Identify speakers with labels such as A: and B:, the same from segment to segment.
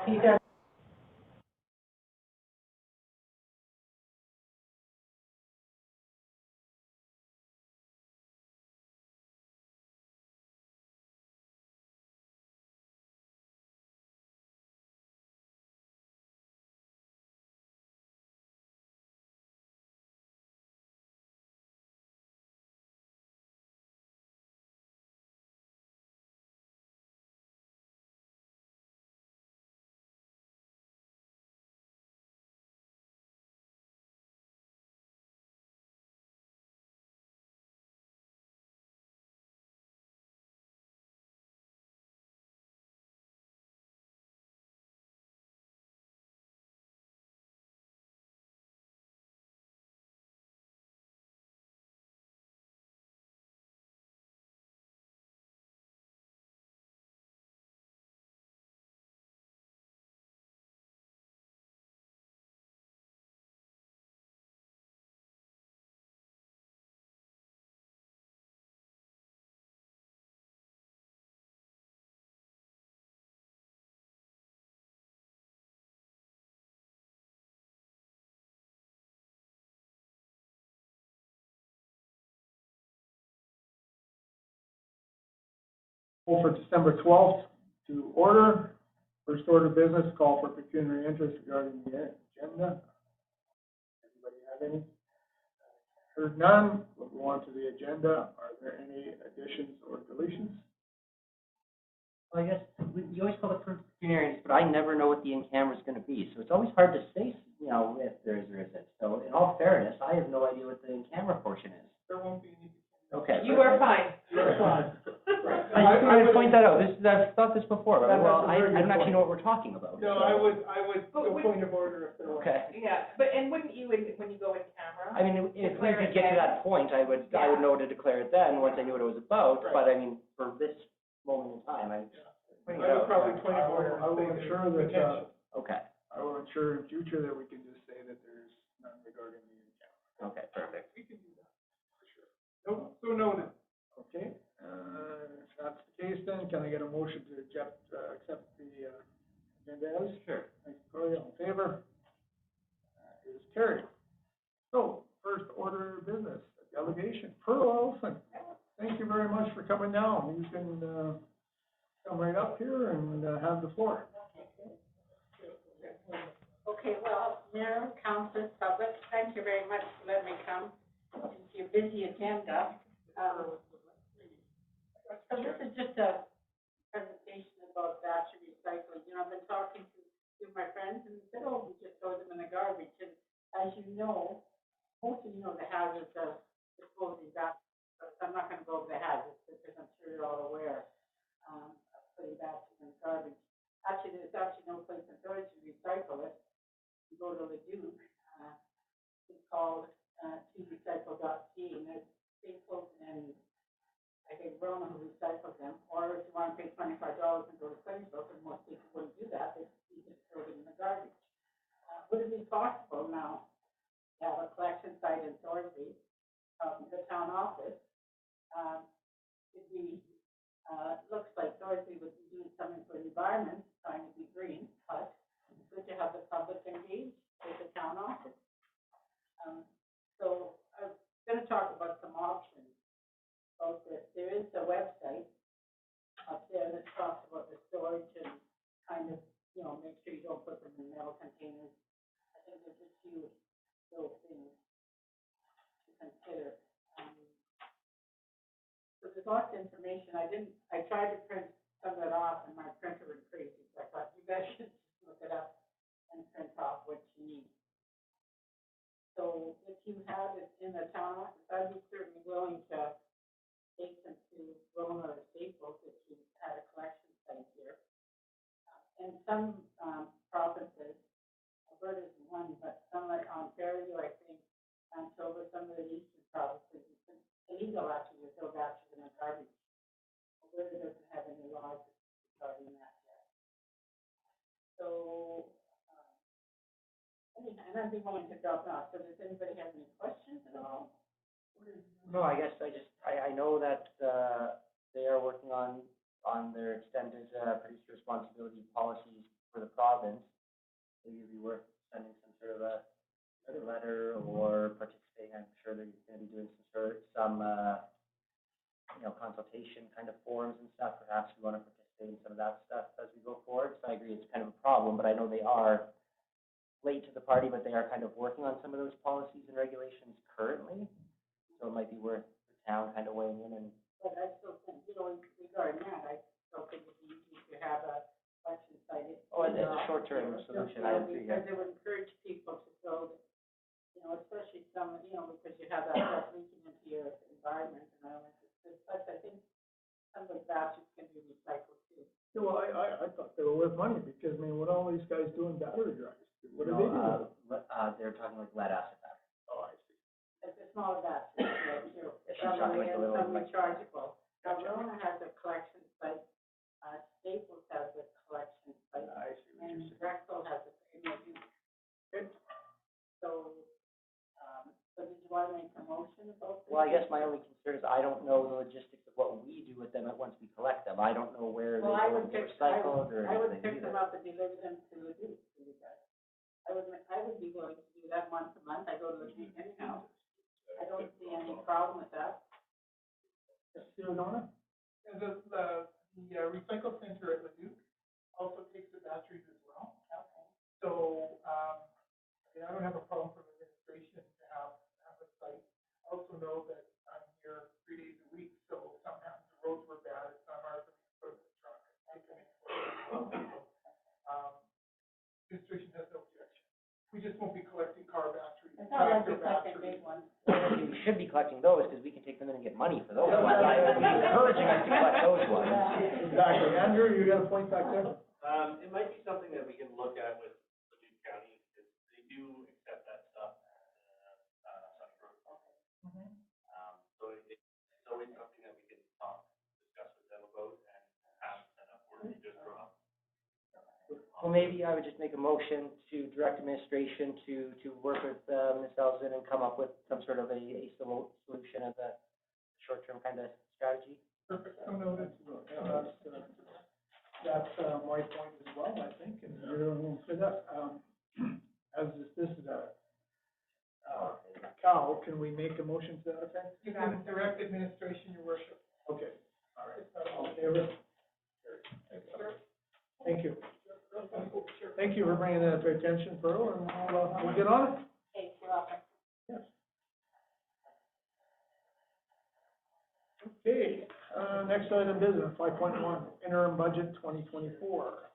A: You guys. For December 12th to order. First order of business, call for pecuniary interest regarding the agenda. Anybody have any? Heard none. We'll go on to the agenda. Are there any additions or deletions?
B: Well, I guess you always call it for pecuniary interest, but I never know what the in-camera is going to be. So it's always hard to say, if there is or isn't. So in all fairness, I have no idea what the in-camera portion is.
A: There won't be any.
B: Okay.
C: You are fine.
A: You're fine.
B: I would point that out. I've thought this before, but I don't actually know what we're talking about.
A: No,
B: so.
A: I would go point of order if there was.
B: Okay.
C: Yeah, and wouldn't you, when you go in camera?
B: I mean, if we could get to that point, I would know to declare it then, once I knew what it was about.
A: Right.
B: But I mean, for this moment in time, I'm pointing it
A: I would
B: out.
A: probably point of order.
D: I will ensure that,
B: Okay.
D: I will ensure in future that we can just say that there's none regarding the in-camera.
B: Okay, perfect.
A: We can do that, for sure. Nope, so noted.
D: Okay, if that's the case, then can I get a motion to accept the agenda as?
B: Sure.
D: Thank you, Corey. All in favor? Is carried. So, first order of business, delegation, Pearl Olson. Thank you very much for coming down. You can come right up here and have the floor.
E: Okay, well, Mayor, Council, public, thank you very much for letting me come into your busy agenda. So this is just a presentation about battery recycling. I've been talking to my friends and they said, oh, we just throw them in the garbage. And as you know, most of you know the hazards of disposing batteries. So I'm not going to go over the hazards because I'm sure you're all aware of putting batteries in the garbage. Actually, there's actually no place in Thorsby to recycle it. You go to Leduc, it's called torecycle.ca, and there's Staples and I think Rona who recycles them. Or if you want to pay $25 and go to Sunnybrook, and most people wouldn't do that, you just throw it in the garbage. Would it be possible now to have a collection site in Thorsby, the town office? It'd be, looks like Thorsby would be doing something for the environment, trying to be green, but it's good to have the public engaged with the town office. So I'm going to talk about some options about this. There is a website up there that talks about the storage and kind of, make sure you don't put them in metal containers. I think there's a few little things to consider. So there's lots of information. I tried to print some of it off and my printer was crazy. So I thought you guys should look it up and print off what you need. So if you have it in the town office, I'd be certainly willing to take them to Rona or Staples if you had a collection site here. And some provinces, Alberta's one, but some like Ontario, I think, Manitoba, some of the eastern provinces, it's illegal actually to throw batteries in the garbage. Alberta doesn't have any laws regarding that yet. So, and I'd be willing to drop off. So does anybody have any questions at all?
B: No, I guess I know that they are working on their extended producer responsibility policies for the province, maybe it'd be worth sending some sort of a letter or participating. I'm sure they're going to be doing some consultation kind of forums and stuff. Perhaps we want to participate in some of that stuff as we go forward. So I agree it's kind of a problem, but I know they are late to the party, but they are kind of working on some of those policies and regulations currently. So it might be worth the town kind of weighing in and.
E: But I still think, regarding that, I still think it'd be easy to have a election site.
B: Oh, and it's a short-term solution, I agree, yeah.
E: Because it would encourage people to go, especially some, because you have that stuff leaking into your environment, and I don't think but I think some of the batteries can be recycled too.
A: Yeah, well, I thought they were worth money, because, I mean, what are all these guys doing battery drives? What do they do?
B: They're talking like lead acid battery.
A: Oh, I see.
E: It's a smaller battery,
B: It's not like a little.
E: some rechargeable. Now, Rona has a collection site, Staples has a collection site,
A: I see what
E: and
A: you're saying.
E: Drexel has a,
A: Good.
E: so, so did you want to make a motion about this?
B: Well, I guess my only concern is I don't know the logistics of what we do with them once we collect them. I don't know where
E: Well,
B: they
E: I
B: go
E: would
B: and get
E: pick,
B: recycled or
E: I would
B: anything
E: pick them
B: either.
E: up and deliver them to Leduc for you guys. I would be willing to do that once a month. I go to Leduc anyhow. I don't see any problem with that.
A: Donna?
D: And the recycle center at Leduc also takes the batteries as well.
E: Okay.
D: So, I don't have a problem from administration to have a site. I also know that I'm here 3 days a week, so sometimes the roads were bad, it's not hard for me to put in the truck. I come in for it. Administration has no objection. We just won't be collecting car batteries.
E: It's not like
D: tractor
E: it's like a
D: batteries.
E: big one.
B: We should be collecting those because we can take them in and get money for those
A: Yeah,
B: ones.
A: yeah,
B: I'm encouraging us to collect those ones.
A: Exactly. Andrew, you got a point back there?
F: It might be something that we can look at with Leduc County, because they do accept that stuff, Sunny Brook. So it's always something that we can discuss with them about and have set up where we just drop.
B: Well, maybe I would just make a motion to direct administration to work with Ms. Elson and come up with some sort of a solution as a short-term kind of strategy.
D: Perfect, so noted.
A: That's my point as well, I think, and you're for that. As this is a cow, can we make a motion to that effect?
D: You can direct administration, your worship.
A: Okay, all right. All in favor? Thank you. Thank you for bringing that to attention, Pearl, and we'll get on it.
E: Okay, you're welcome.
A: Yes. Okay, next item of business, 5.1, interim budget 2024.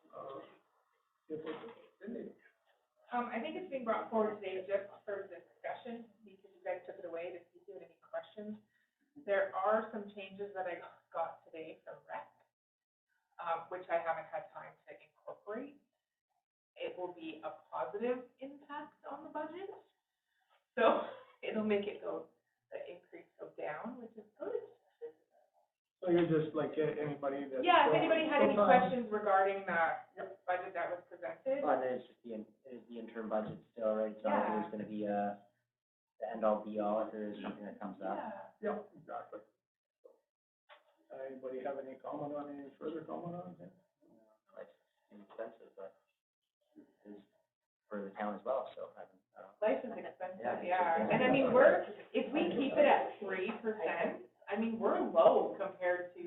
C: I think it's being brought forward today just for discussion, because you guys took it away to see if you had any questions. There are some changes that I got today from REC, which I haven't had time to incorporate. It will be a positive impact on the budget, so it'll make it go, the increase go down, which is good.
A: So you're just like anybody that.
C: Yeah, if anybody had any questions regarding the budget that was presented.
B: Well, and it's just it is the interim budget still, right? It's not like there's going to be the end-all be-all if there is anything that comes up.
A: Yeah, exactly. Anybody have any further comment on it?
B: It's inexpensive, but it is for the town as well, so I don't know.
C: Life is expensive,
B: Yeah.
C: And I mean, if we keep it at 3%, I mean, we're low compared to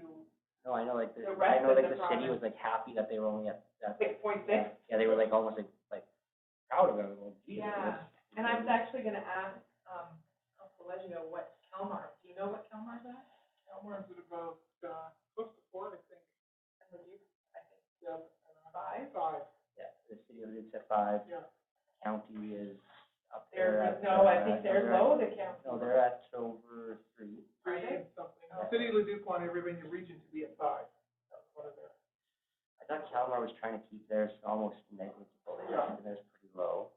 B: No, I know like
C: The rest of
B: the
C: the
B: city
C: province.
B: was like happy that they were only at
C: 6.6.
B: Yeah, they were like almost like proud of it. Well, geez,
C: Yeah, and I was actually gonna ask, Uncle Legio, what Calmar, do you know what Calmar's at?
D: Elmore's at about, close to 4, I think.
C: And would you, I think,
D: Yeah.
C: 5?
D: 5,
B: Yeah, the city of Leduc at 5.
D: yeah.
B: County is up there.
C: They're,
B: At,
C: no, I think they're
B: they're
C: low, the county.
B: No, they're at over 3.
C: Are they?
D: Something. The city of Leduc wanted everybody in the region to be at 5. That's one of their.
B: I thought Calmar was trying to keep theirs almost negligible. They
D: Yeah.
B: think theirs pretty low.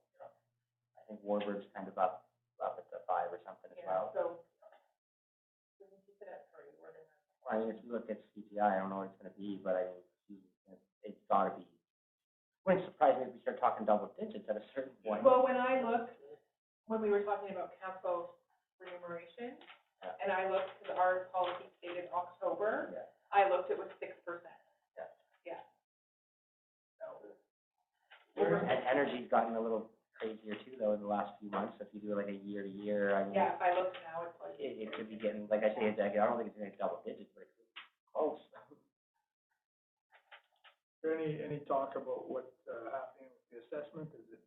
B: I think Warburg's kind of up at the 5 or something as
C: Yeah,
B: well.
C: so, we can keep it at 3, we're gonna.
B: Well, I mean, if you look at CPI, I don't know what it's going to be, but I mean, it's got to be. Wouldn't surprise me if we start talking double digits at a certain point.
C: Well, when we were talking about council remuneration, and I looked, because our policy stated October,
B: Yeah.
C: I looked, it was 6%.
B: Yeah.
C: Yeah. So,
B: And energy's gotten a little crazier too, though, in the last few months. If you do like a year to year, I mean,
C: Yeah, if I look now, it's like.
B: it could be getting, like I say, a decade. I don't think it's gonna be double digits, but it's close.
D: Is there any talk about what's happening with the assessment? Is it,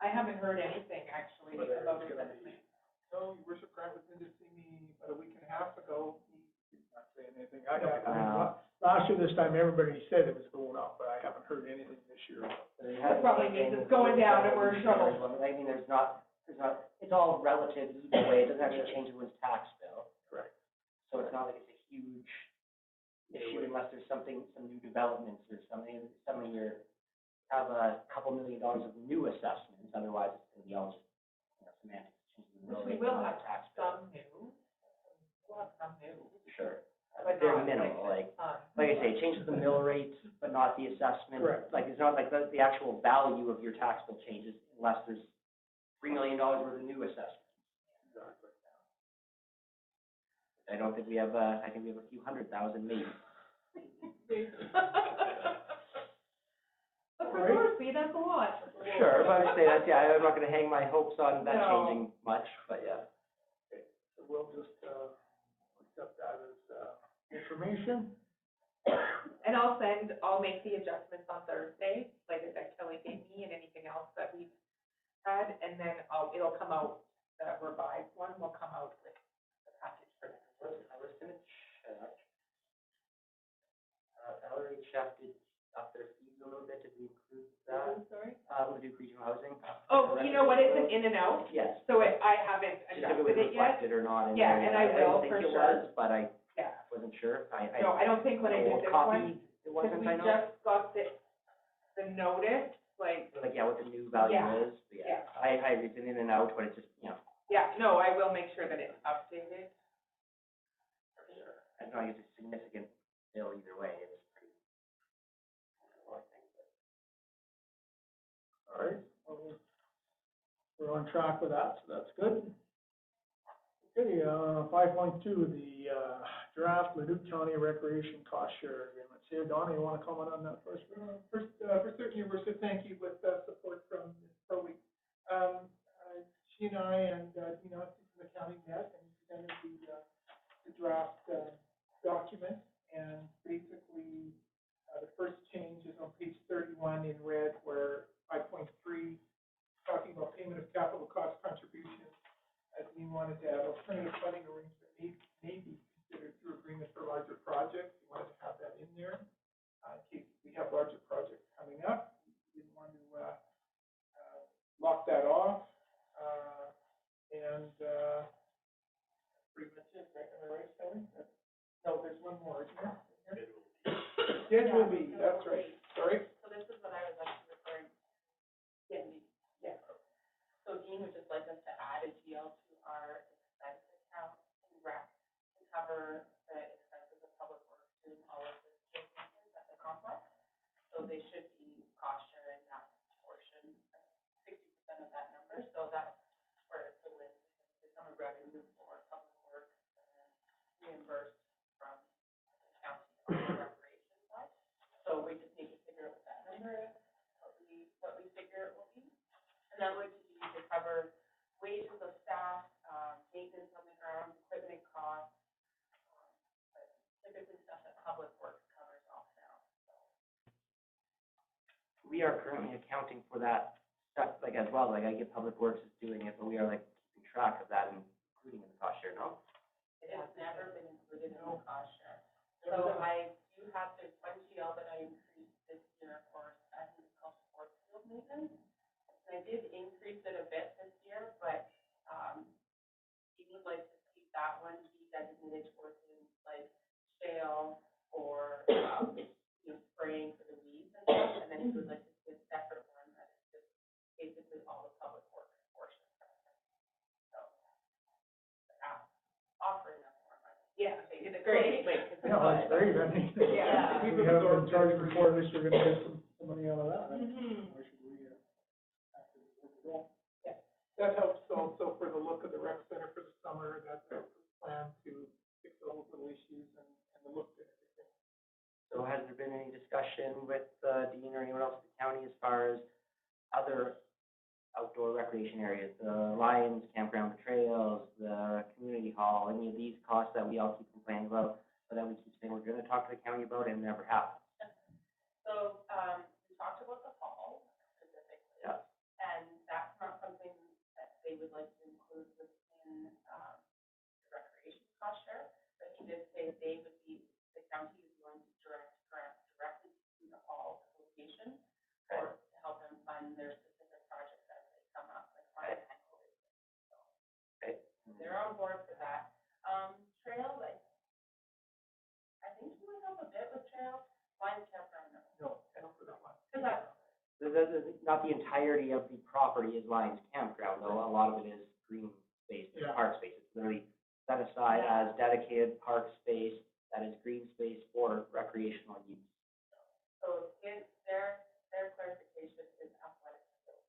C: I haven't heard anything actually
D: whether
C: about
D: it's gonna be,
C: assessment.
A: So your worship, Grant was in to see me about a week and a half ago. He's
D: not saying anything? Last year, this time, everybody said it was going up, but I haven't heard anything this year.
C: That probably means it's going down and we're in trouble.
B: I mean, there's not, it's all relative either way. It doesn't actually change everyone's tax bill.
D: Correct.
B: So it's not like it's a huge issue unless there's some new developments or something. Some of your, have a couple $1 million of new assessments, otherwise it's gonna be all just, semantics.
C: We will have some new, we'll have some new.
B: Sure.
C: But
B: Very
C: not
B: minimal,
C: like
B: like I say, it changes the mill rate, but not the assessment.
D: Correct.
B: Like, it's not like the actual value of your tax bill changes unless there's $3 million worth of new assessments.
D: Exactly.
B: I don't think we have, I think we have a few 100,000 maybe.
C: But for Thorsby, that's a lot.
B: Sure, but I would say that, yeah, I'm not gonna hang my hopes on that
C: No.
B: changing much, but yeah.
D: So we'll just, accept that as, information.
C: And I'll make the adjustments on Thursday, like I said, Kelly gave me, and anything else that we've had, and then it'll come out, the revised one will come out with the package for next week.
B: I was gonna check. Ellery Chef did up their fees a little bit. Did we include that?
C: Sorry?
B: Leduc Regional Housing.
C: Oh, you know what, it's an in and out,
B: Yes.
C: so I haven't
B: Just if it was
C: adjusted it yet.
B: reflected or not. in
C: Yeah,
B: there.
C: and I will
B: didn't
C: for
B: think it
C: sure.
B: was, but I
C: Yeah,
B: wasn't sure.
C: no, I don't think when I did
B: old
C: this
B: copy,
C: one,
B: it
C: because
B: wasn't,
C: we
B: I know.
C: just got the notice, like,
B: Like, yeah, what the new value
C: Yeah.
B: is. But yeah. I it's an in and out, but it's just,
C: yeah, no, I will make sure that it's updated.
B: for sure. I don't think it's a significant bill either way. It's pretty, I think.
D: All right, well, we're on track with that, so that's good. Okay, 5.2, the, draft Leduc County Recreation Cost Share Agreement. See, Donna, you wanna comment on that first?
A: First, for certain, your worship, thank you with support from Ms. Crowley. She and I and Dean Austin from the county met and presented the draft document. And basically, the first change is on page 31 in red, where 5.3, talking about payment of capital cost contributions. Dean wanted to add alternative funding arrangement may be considered through agreement for larger projects. He wanted to have that in there, in case we have larger projects coming up. We didn't want to lock that off. Pretty much it, right? Am I right, Kelly? No, there's one more, isn't there? Schedule B, that's right. Sorry?
E: So this is what I was actually referring to. Yeah. So Dean would just like us to add a GL to our expense account in rec to cover the expenses of public works doing all of the businesses at the complex. So they should be cost sharing that portion, 60% of that number. So that's where the list become a revenue for public works and then reimbursed from the county on the recreation side. So we just need to figure out what that number is, what we figure it will be. And that would be to cover wages of staff, maintenance on the ground, equipment costs, but typically stuff that public works covers off now.
B: We are currently accounting for that stuff, like, as well. Like, I get Public Works is doing it, but we are, like, keeping track of that and including in the cost share, no?
E: It has never been included in the cost share. So I do have this one GL that I increased this year for, I think it's called sports field maintenance. And I did increase it a bit this year, but, he would like to keep that one be designated towards things like shale or, spraying for the weeds and stuff. And then he would like to see a separate one that is just basically all the public works portion. So, offering us more money.
C: Yeah, it's great.
D: Yeah, that's great, I mean.
C: Yeah.
D: We haven't been charged before, at least we're gonna get some money out of that.
C: Mhm.
D: Why should we, actually work it all?
A: That helps also for the look of the rec center for the summer. That's our plan to fix all the little issues and the look and everything.
B: So has there been any discussion with Dean or anyone else in the county as far as other outdoor recreation areas, the Lions, campground, the trails, the community hall, any of these costs that we all keep complaining about, but then we keep saying we're gonna talk to the county about it and it never happens.
G: So, we talked about the hall specifically.
B: Yeah.
G: And that's not something that they would like to include within, the recreation cost share. But he did say they would be, the county is going to direct grants directly to the hall location or to help them fund their specific projects as they come up, like fund and COVID. So,
B: Okay.
G: they're on board for that. Trails, I think you would help a bit with trails. Lions campground, no.
D: No, I don't for that one.
G: Cause that's,
B: Not the entirety of the property is Lions Campground, though. A lot of it is green space, and
D: Yeah.
B: park space. It's literally set aside as dedicated park space that is green space for recreational use.
G: so their clarification is athletic field,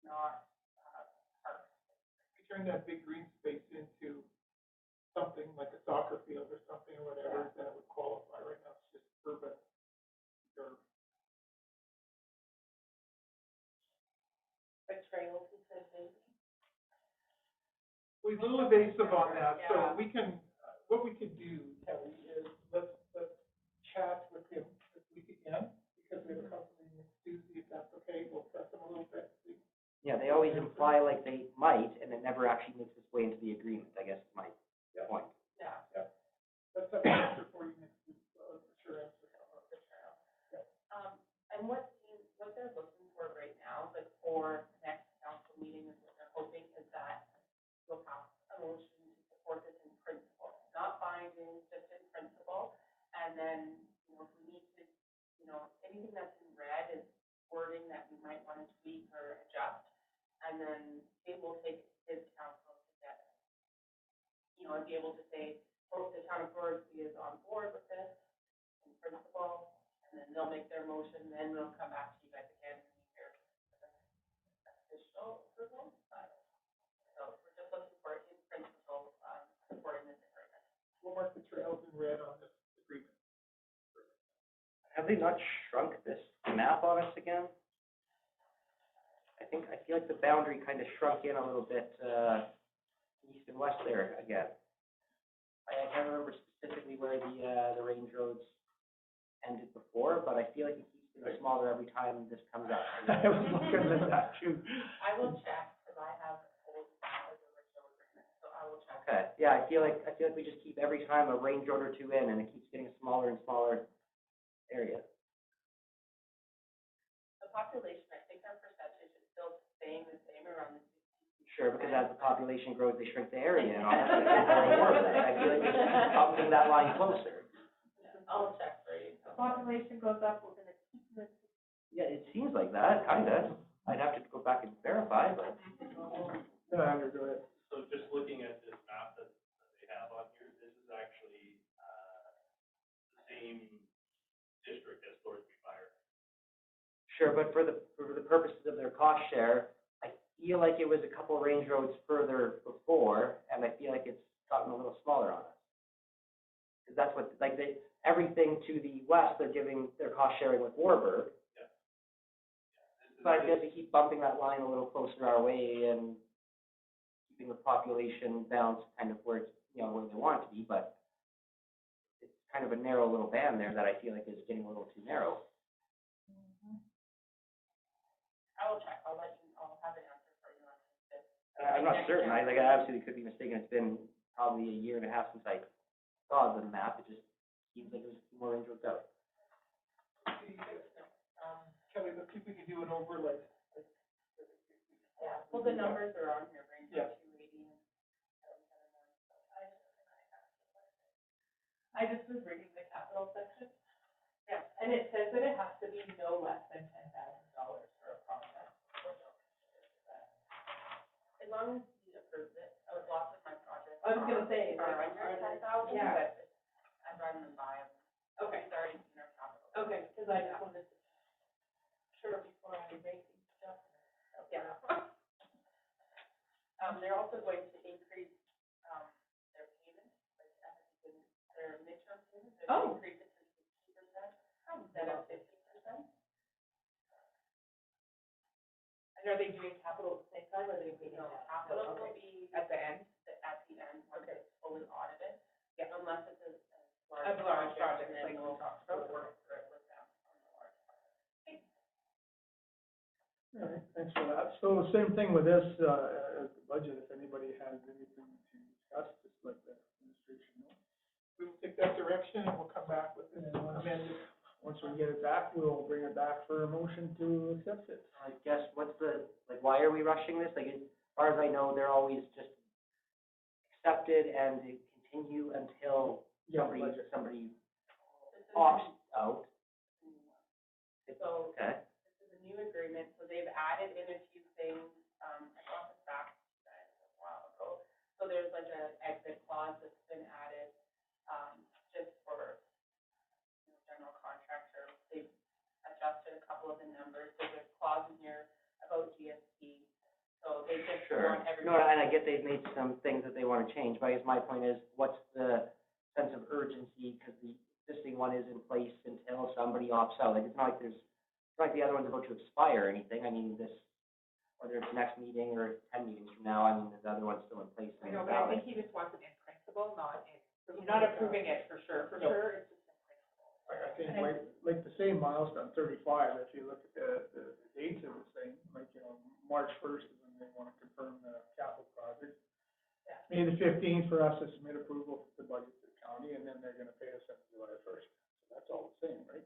G: not, parks.
D: We turn that big green space into something like a soccer field or something or whatever, then it would qualify. Right now, it's just urban or
G: But trails, he said maybe.
D: we're a little evasive on that,
G: Yeah.
D: so we can, what we could do, Kelly, is let's chat with him this week again, because we have a couple meetings next Tuesday, if that's okay, we'll press him a little bit, see.
B: Yeah, they always imply like they might, and it never actually makes its way into the agreement, I guess is my
D: Yeah.
B: point.
G: Yeah.
D: Let's have an answer for you next week, for sure answer.
G: The trail. And what they're looking for right now, like for next council meeting, is what they're hoping is that you'll pass a motion to support this in principle, not binding, just in principle. And then, if we need to, anything that's in red is wording that we might want to tweak or adjust. And then it will take his council to get, and be able to say, oh, the town of Thorsby is on board with this in principle. And then they'll make their motion, then we'll come back to you guys again and hear official approval. So we're just looking for in principle, supporting this agreement.
D: We'll mark the trails in red on this agreement.
B: Have they not shrunk this map on us again? I feel like the boundary kind of shrunk in a little bit, east and west there again. I can't remember specifically where the range roads ended before, but I feel like it keeps getting smaller every time this comes up.
D: I was looking at that too.
G: I will check, because I have old original agreement, so I will check.
B: Okay, yeah, I feel like we just keep every time a range road or two in, and it keeps getting a smaller and smaller area.
G: The population, I think our percentage is still staying the same around the 60.
B: Sure, because as the population grows, they shrink the area, and all that. I feel like we should keep bumping that line closer.
G: I'll check for you. The population goes up, we're gonna keep this.
B: Yeah, it seems like that, kinda. I'd have to go back and verify, but.
D: Go ahead.
F: So just looking at this map that they have on here, this is actually, the same district as Thorsby Fire.
B: Sure, but for the purposes of their cost share, I feel like it was a couple range roads further before, and I feel like it's gotten a little smaller on us. Because that's what, like, everything to the west, they're giving their cost sharing with Warburg. So I feel like they keep bumping that line a little closer our way and keeping the population balance kind of where it's, where they want it to be, but it's kind of a narrow little band there that I feel like is getting a little too narrow.
G: I will check, I'll have an answer for you on this.
B: I'm not certain, I absolutely could be mistaken, it's been probably a year and a half since I saw the map, it just seems like there's a few more range roads out.
D: Kelly, let's see if we can do an overlay.
G: Yeah, well, the numbers are on here, right?
D: Yeah.
G: 280 and 779. I just was reading the capital section. Yeah, and it says that it has to be no less than $10,000 for a project. As long as he approves it, lots of my projects.
E: I was gonna say,
G: are
E: like,
G: under
E: are they-
G: 10,000,
E: yeah.
G: but I'd rather than buy them.
E: Okay.
G: It's already in our capital.
E: Okay, because I just wanted to, sure, before I make these stuff.
G: Yeah. They're also going to increase, their payments, like, at the beginning, their midterm payments, they're
E: Oh.
G: going to increase it to 60% instead of 50%.
C: And are they doing capital at the same time, or are they waiting on
G: Capital will
C: Okay.
G: be
C: At the end?
G: at the end, once
C: Okay.
G: it's fully audited.
C: Yeah.
G: Unless it's a
C: A large project,
G: and then
C: like we
G: we'll
C: talked about.
G: work through it with them on the large project.
D: All right, thanks for that. So same thing with this, as the budget, if anybody has anything to discuss, just let the administration know.
A: We will take that direction and we'll come back with it amended.
D: Once we get it back, we'll bring it back for a motion to accept it.
B: I guess, what's the, like, why are we rushing this? Like, as far as I know, they're always just accepted and they continue until somebody
G: This is
B: opts out.
G: So
B: Okay.
G: this is a new agreement, so they've added in a few things, I got this back to you guys a while ago. So there's like a exit clause that's been added, just for, general contractor. They've adjusted a couple of the numbers, there's a clause in here about GST. So they just
B: Sure.
G: want
B: No,
G: everybody.
B: and I get they've made some things that they want to change, but I guess my point is, what's the sense of urgency? Because the existing one is in place until somebody opts out. Like, it's not like it's not like the other one's about to expire or anything. I mean, this, whether it's next meeting or 10 meetings from now, I mean, the other one's still in place
C: I
B: and
C: know,
B: it's
C: but I
B: valid.
C: think he just wants it in principle, not in, he's not approving it for sure, it's just in principle.
D: I think like the same milestone, 35, if you look at the dates of this thing, like, March 1st is when they want to confirm the capital project.
C: Yeah.
D: May the 15th for us to submit approval to the budget to the county, and then they're gonna pay us on July 1st. So that's all the same, right?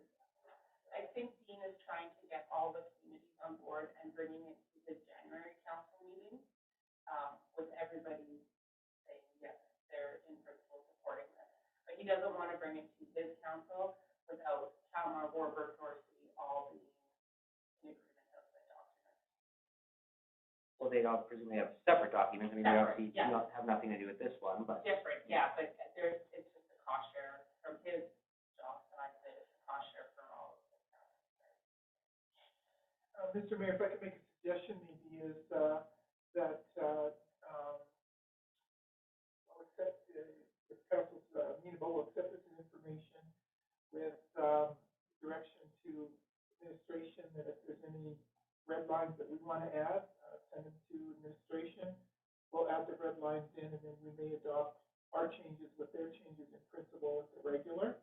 G: I think Dean is trying to get all the communities on board and bringing it to the January council meeting, with everybody saying, yes, they're in principle supporting this. But he doesn't want to bring it to his council without Kalmar, Warburg, Thorsby all being in agreement of the document.
B: Well, they don't presumably have separate documents. I mean, they
G: Separate,
B: obviously
G: yeah.
B: do not have nothing to do with this one, but.
G: Different, yeah, but it's just a cost share from his job side, that it's a cost share for all of the counties.
A: Mr. Mayor, if I could make a suggestion, maybe is, that, I'll accept, if council's amenable, we'll accept this information with, direction to administration that if there's any red lines that we want to add, send them to administration. We'll add the red lines in and then we may adopt our changes with their changes in principle as the regular,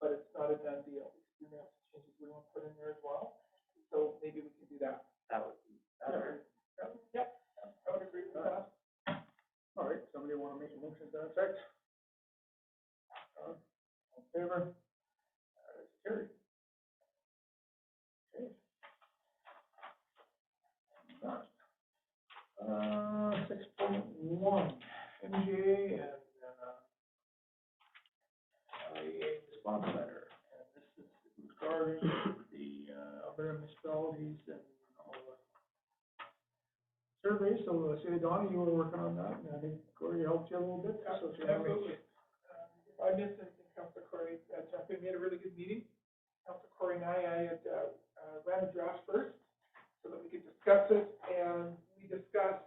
A: but it's not a done deal. We may have some changes we want to put in there as well. So maybe we can do that.
B: That would be better.
A: Yep, I would agree with that.
D: All right, somebody want to make a motion to that effect? All in favor? It's carried. Okay. Done. 6.1, MGA and, LEA response letter. And this is regarding the, Alberta municipalities and all the surveys. So, say, Donnie, you were working on that, and I think Corey helped you a little bit. So if you want to make-
A: Absolutely. If I missed anything, Councilor Corey, jump in. We had a really good meeting. Councilor Corey and I had, ran a draft first so that we could discuss it, and we discussed,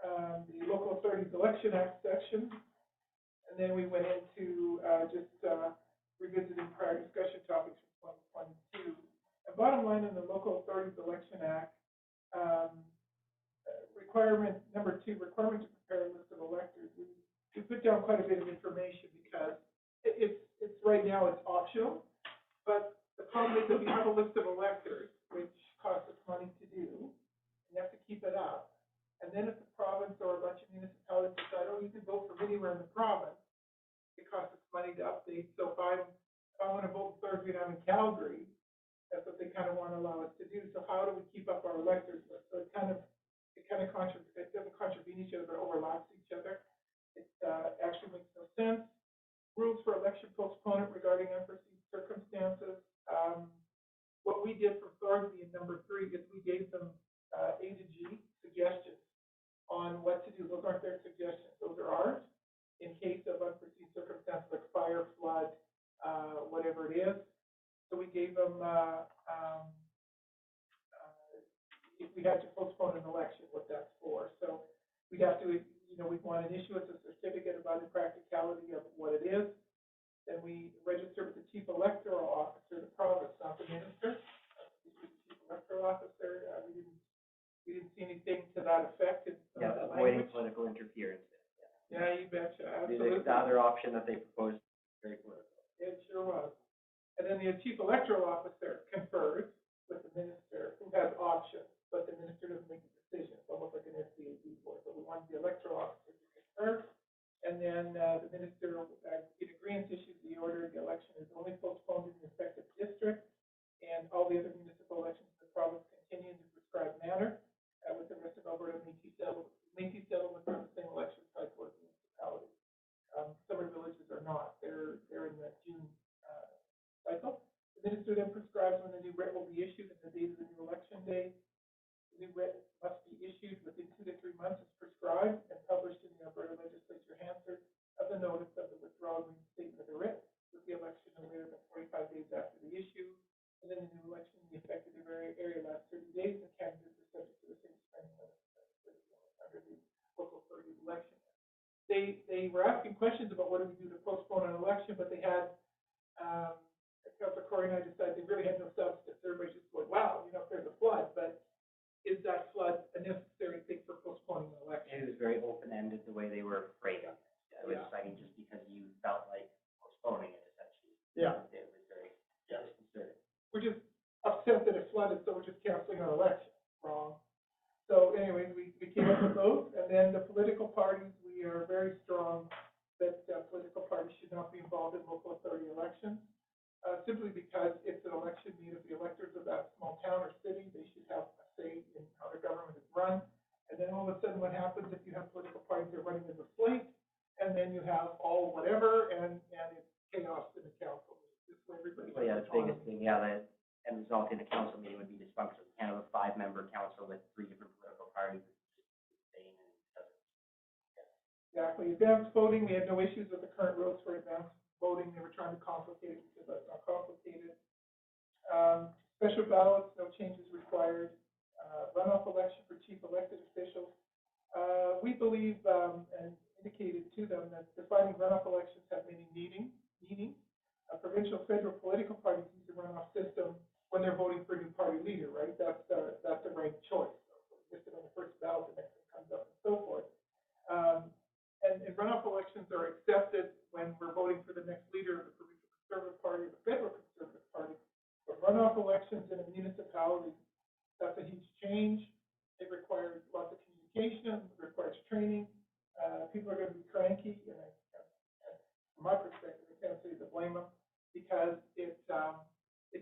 A: the local authorities election act section. And then we went into, just, revisiting prior discussion topics from 2022. And bottom line in the local authorities election act, requirement number 2, requirement to prepare a list of electors. We put down quite a bit of information because it's right now it's optional, but the problem is if you have a list of electors, which costs us money to do, and you have to keep it up. And then if the province or a bunch of municipalities decide, oh, you can vote from anywhere in the province, it costs us money to update. So if I want to vote in Thorsby and I'm in Calgary, that's what they kind of want to allow us to do. So how do we keep up our electors list? So it doesn't contravene each other, but overlaps each other. It actually makes no sense. Rules for election postponement regarding unforeseen circumstances. What we did for Thorsby in number 3 is we gave them A to G suggestions on what to do. Those aren't their suggestions; those are ours. In case of unforeseen circumstances like fire, flood, whatever it is. So we gave them, if we had to postpone an election, what that's for. So we'd have to, we'd want an issuance of certificate about the practicality of what it is. Then we register with the chief electoral officer of the province, not the minister. The chief electoral officer, we didn't to that effect in some
B: Yeah,
A: of the
B: avoiding
A: language.
B: political interference.
A: Yeah, you betcha,
B: The
A: absolutely.
B: other option that they proposed, very political.
A: It sure was. And then the chief electoral officer confers with the minister, who has options, but the minister doesn't make a decision. It's almost like an SCAB board. So we want the electoral officer to confer, and then the minister, in agreement, issues the order. The election is only postponed in the respective district, and all the other municipal elections in the province continue in the prescribed manner, with the rest of Alberta Métis settlement for the same election cycle as municipalities. Some villages are not. They're in the June cycle. The minister then prescribes when the new writ will be issued and the date of the new election day. The new writ must be issued within 2 to 3 months as prescribed and published in the Alberta Legislature Hansard of the notice of the withdrawal and reinstatement of the writ, with the election no later than 45 days after the issue. And then the new election in the affected area lasts 30 days, and candidates are subject to the same spending limits under the local authority election. They were asking questions about what do we do to postpone an election, but they had Councilor Corey and I decided they really had no substance. Everybody's just going, wow, if there's a flood, but is that flood a necessary thing for postponing an election?
B: It was very open-ended the way they were framing it. It was,
A: Yeah.
B: I mean, just because you felt like postponing it, essentially.
A: Yeah.
B: It was very
A: Yeah.
B: disconcerting.
A: We're just upset that it flooded, so we're just canceling our election. Wrong. So anyways, we came up with those, and then the political parties, we are very strong that political parties should not be involved in local authority elections, simply because it's an election made of the electors of that small town or city. They should have a say in how the government is run. And then all of a sudden, what happens if you have political parties that are running as a slate, and then you have all whatever, and it's chaos in the council. Just where everybody
B: Well, yeah,
A: has
B: the biggest
A: autonomy.
B: thing, yeah, the end result in a council meeting would be dysfunction. You can't have a 5-member council with 3 different political parties. Staying and it doesn't.
A: Exactly. Advanced voting, we had no issues with the current rules for advanced voting. They were trying to complicate it because that's not complicated. Special ballots, no changes required. Runoff election for chief elected officials. We believe, and indicated to them that defining runoff elections have many meanings. Provincial, federal political parties use the runoff system when they're voting for a new party leader, right? That's the right choice. So listed on the first ballot, the next one comes up, and so forth. And runoff elections are accepted when we're voting for the next leader of the provincial conservative party or the federal conservative party. But runoff elections in a municipality, that's a huge change. It requires lots of communication, it requires training. People are going to be cranky, and from my perspective, I can't say to blame them, because it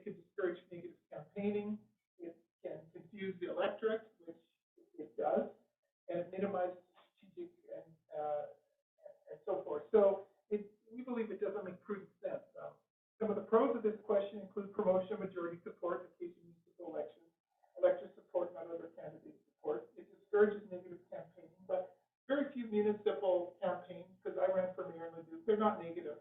A: could discourage negative campaigning. It can confuse the electorate, which it does, and it minimizes strategic and so forth. So we believe it doesn't make prudent sense. Some of the pros of this question include promotion of majority support in case of municipal elections, elector support, not other candidate support. It discourages negative campaigning, but very few municipal campaigns, because I ran for mayor in Leduc, they're not negative.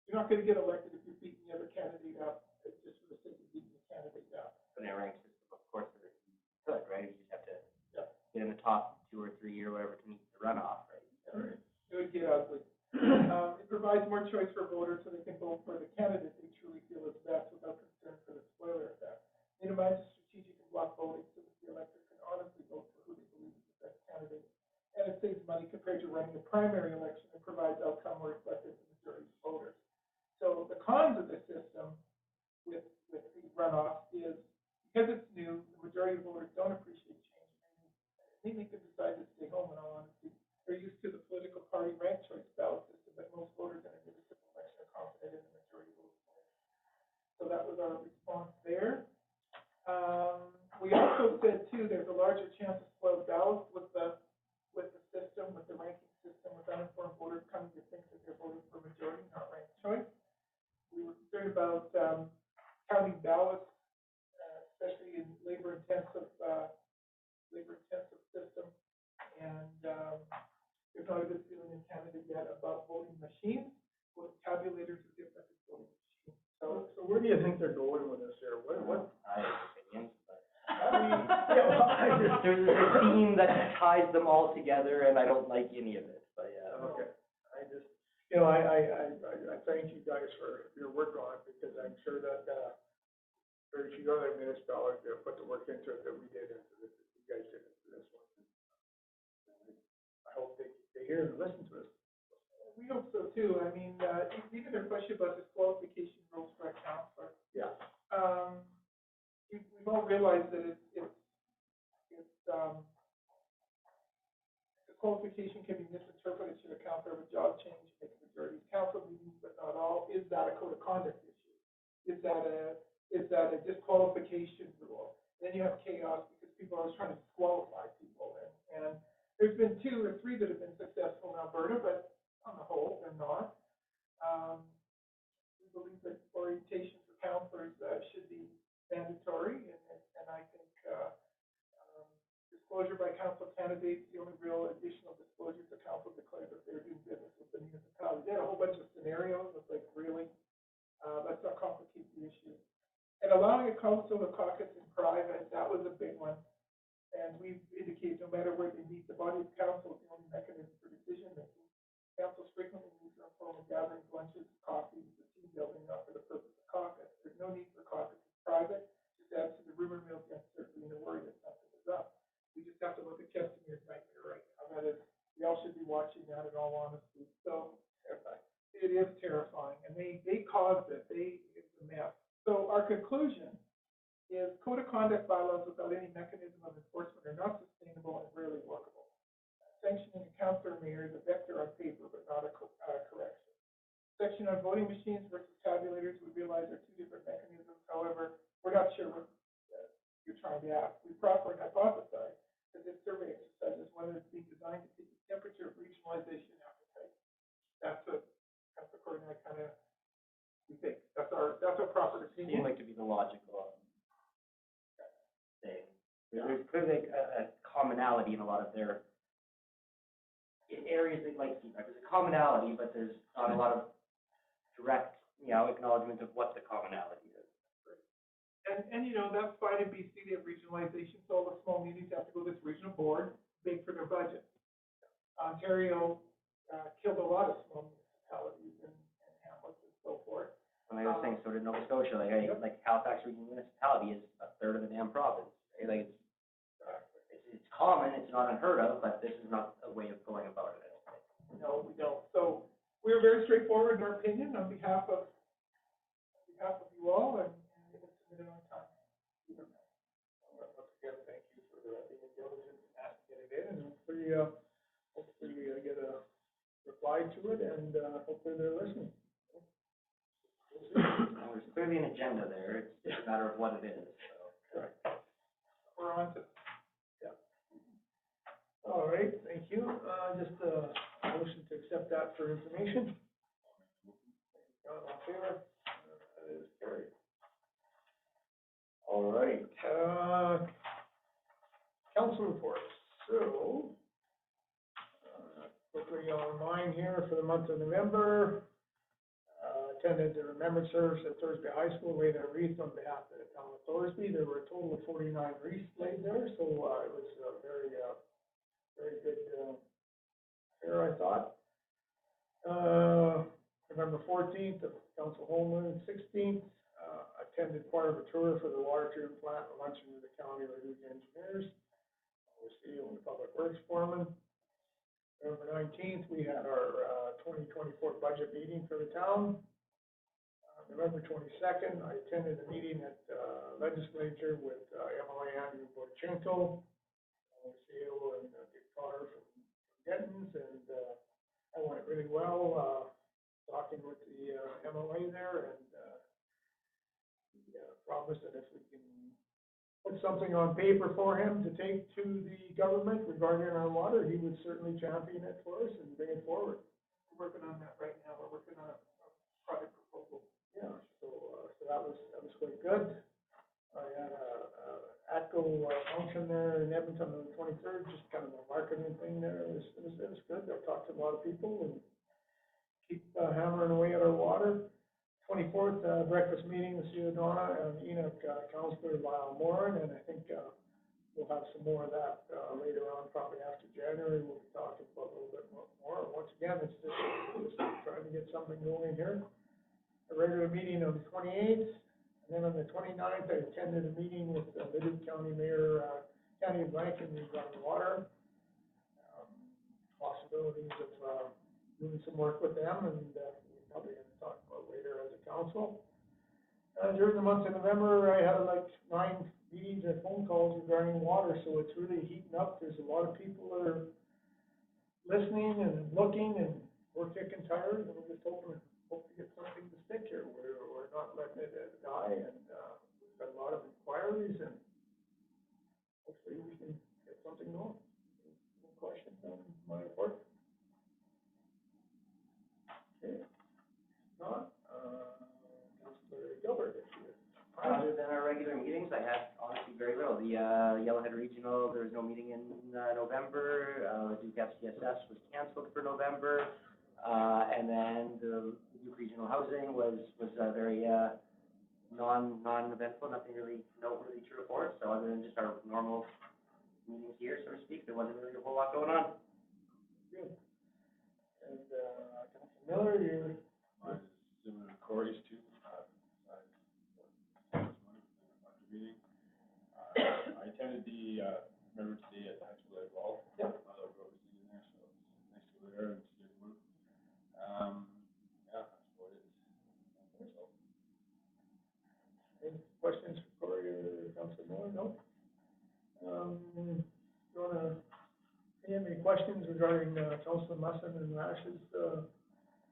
A: You're not going to get elected if you're beating the other candidate up, just for the sake of beating the candidate up.
B: But in a rank system, of course, you could, right? You just have to
A: Yeah.
B: get in the top 2 or 3 or whatever to meet the runoff, right?
A: Right. It would get ugly. It provides more choice for voters so they can vote for the candidate they truly feel is best without concern for the spoiler effect. Minimizes strategic and block voting so that the elector can honestly vote for who they believe is the best candidate. And it saves money compared to running a primary election and provides outcome more reflective of the majority of voters. So the cons of the system with the runoff is because it's new, the majority of voters don't appreciate change. They make them decide to stay home, in all honesty. They're used to the political party ranked choice ballot system, but most voters in a municipal election are confident in the majority vote. So that was our response there. We also said too, there's a larger chance of spoiled ballots with the system, with the ranking system, with uninformed voters coming to think that they're voting for majority, not ranked choice. We were concerned about counting ballots, especially in labor-intensive system, and there's not a good feeling in Canada yet about voting machines. Voting tabulators are different than voting machines.
D: So where do you think they're going with this here? What?
B: I have opinions, but
D: I
B: there's a theme that ties them all together, and I don't like any of it. But yeah.
D: Okay. I thank you guys for your work on it, because I'm sure that very few other municipalities have put the work into it that we did, and that you guys did into this one. to hear and listen to us.
A: We hope so too. I mean, even their question about disqualification rules for a counselor,
D: Yeah.
A: we've all realized that disqualification can be misinterpreted should a counselor have a job change, make a majority of council meetings, but not all. Is that a code of conduct issue? Is that a disqualification rule? Then you have chaos because people are always trying to disqualify people, and there's been 2 or 3 that have been successful in Alberta, but on the whole, they're not. We believe that orientation for counselors should be mandatory, and I think disclosure by council candidates, the only real additional disclosure to council declares that they're doing business with the municipality. They had a whole bunch of scenarios. It's like, really? Let's not complicate the issue. And allowing a council to caucus in private, that was a big one. And we've indicated no matter where they meet, the body of council is the only mechanism for decision making. Councils frequently meet for informal gatherings, lunches, coffees, the team building, not for the purpose of caucus. There's no need for caucus in private. Just adds to the rumor mill the uncertainty and the worry that something is up. We just have to look at Chestermere's nightmare right now. That is, we all should be watching that in all honesty. So it is terrifying, and they caused it. It's a mess. So our conclusion is code of conduct bylaws without any mechanism of enforcement are not sustainable and rarely workable. Sanctioning a counselor mayor is a vector on paper, but not a correction. Section on voting machines versus tabulators, we realize are 2 different mechanisms. However, we're not sure what you're trying to ask. We proffer and hypothesize that this survey exercise is whether it's being designed to take the temperature of regionalization appetite. That's according to kind of, we think. That's our proper opinion.
B: Seems like to be the logical thing. There's clearly a commonality in a lot of their in areas that like feedback. There's a commonality, but there's not a lot of direct, acknowledgement of what the commonality is.
A: And that's fine in BC, they have regionalization, so all the small meetings have to go to this regional board, big for their budget. Ontario killed a lot of small municipalities and hamlets and so forth.
B: And I was saying, so did Nova Scotia. Like Halifax Regional Municipality is a third of the damn province. Right? Like it's common, it's not unheard of, but this is not a way of going about it.
A: No, we don't. So we're very straightforward in our opinion on behalf of you all, and it was submitted on time.
D: Once again, thank you for being diligent and asking it in, and hopefully get a reply to it, and hopefully they're listening.
B: There's clearly an agenda there. It's just a matter of what it is. So.
D: Correct.
A: We're on to.
D: All right, thank you. Just a motion to accept that for information. All in favor? That is carried. All right, council reports. So, quickly on mine here for the month of November. Attended the Remembrance Service at Thorsby High School, laid a wreath on behalf of the town of Thorsby. There were a total of 49 wreaths laid there, so it was very good affair, I thought. November 14th, the council homeland. 16th, attended part of a tour for the water treatment plant and luncheon with the county leaders and engineers. CEO and the public works foreman. November 19th, we had our 2024 budget meeting for the town. November 22nd, I attended a meeting at legislature with MLA Andrew Borchenko, CEO and Dick Potter from Gettins, and that went really well. Talking with the MLA there, and he promised that if we can put something on paper for him to take to the government regarding our water, he would certainly champion it for us and bring it forward.
A: We're working on that right now. We're working on a project proposal.
D: Yeah, so that was quite good. I had a ATCO function there in Edmonton on the 23rd, just kind of a marketing thing there. It was good. I talked to a lot of people and keep hammering away at our water. 24th, breakfast meeting with Sue Donna and Enoch, Councillor Lyle Moran, and I think we'll have some more of that later on, probably after January. We'll be talking about a little bit more. Once again, it's just trying to get something going here. A regular meeting on the 28th, and then on the 29th, I attended a meeting with the Leduc County Mayor, County of Rankin, regarding water.
A: possibilities of, doing some work with them, and, we're probably gonna talk about later as a council. During the month of November, I had like 9 meetings and phone calls regarding water, so it's really heating up. There's a lot of people that are listening and looking, and we're sick and tired, and we're just hope to get something to stick here. We're not letting it die, and, we've got a lot of inquiries, and hopefully we can get something going. Any questions on my report? Okay, not, Councilor Gilbert, if you.
B: Other than our regular meetings, I had honestly very little. The Yellowhead Regional, there was no meeting in November. Duke FCSS was canceled for November. And then the Duke Regional Housing was very non-eventful, nothing really noteworthy to report. So other than just our normal meetings here, so to speak, there wasn't really a whole lot going on.
A: Good. And, Councilor Miller, you're.
H: Mine is similar to Corey's too. Meeting. I attended the Remembrance Day at Hatchville as well.
A: Yep.
H: I love what was in there, so it's nice to go there and see everyone. Yeah, that's about it. So,
A: Any questions for Corey or Councilor Miller? No? You wanna, any questions regarding, Councilor Musson and Rash's,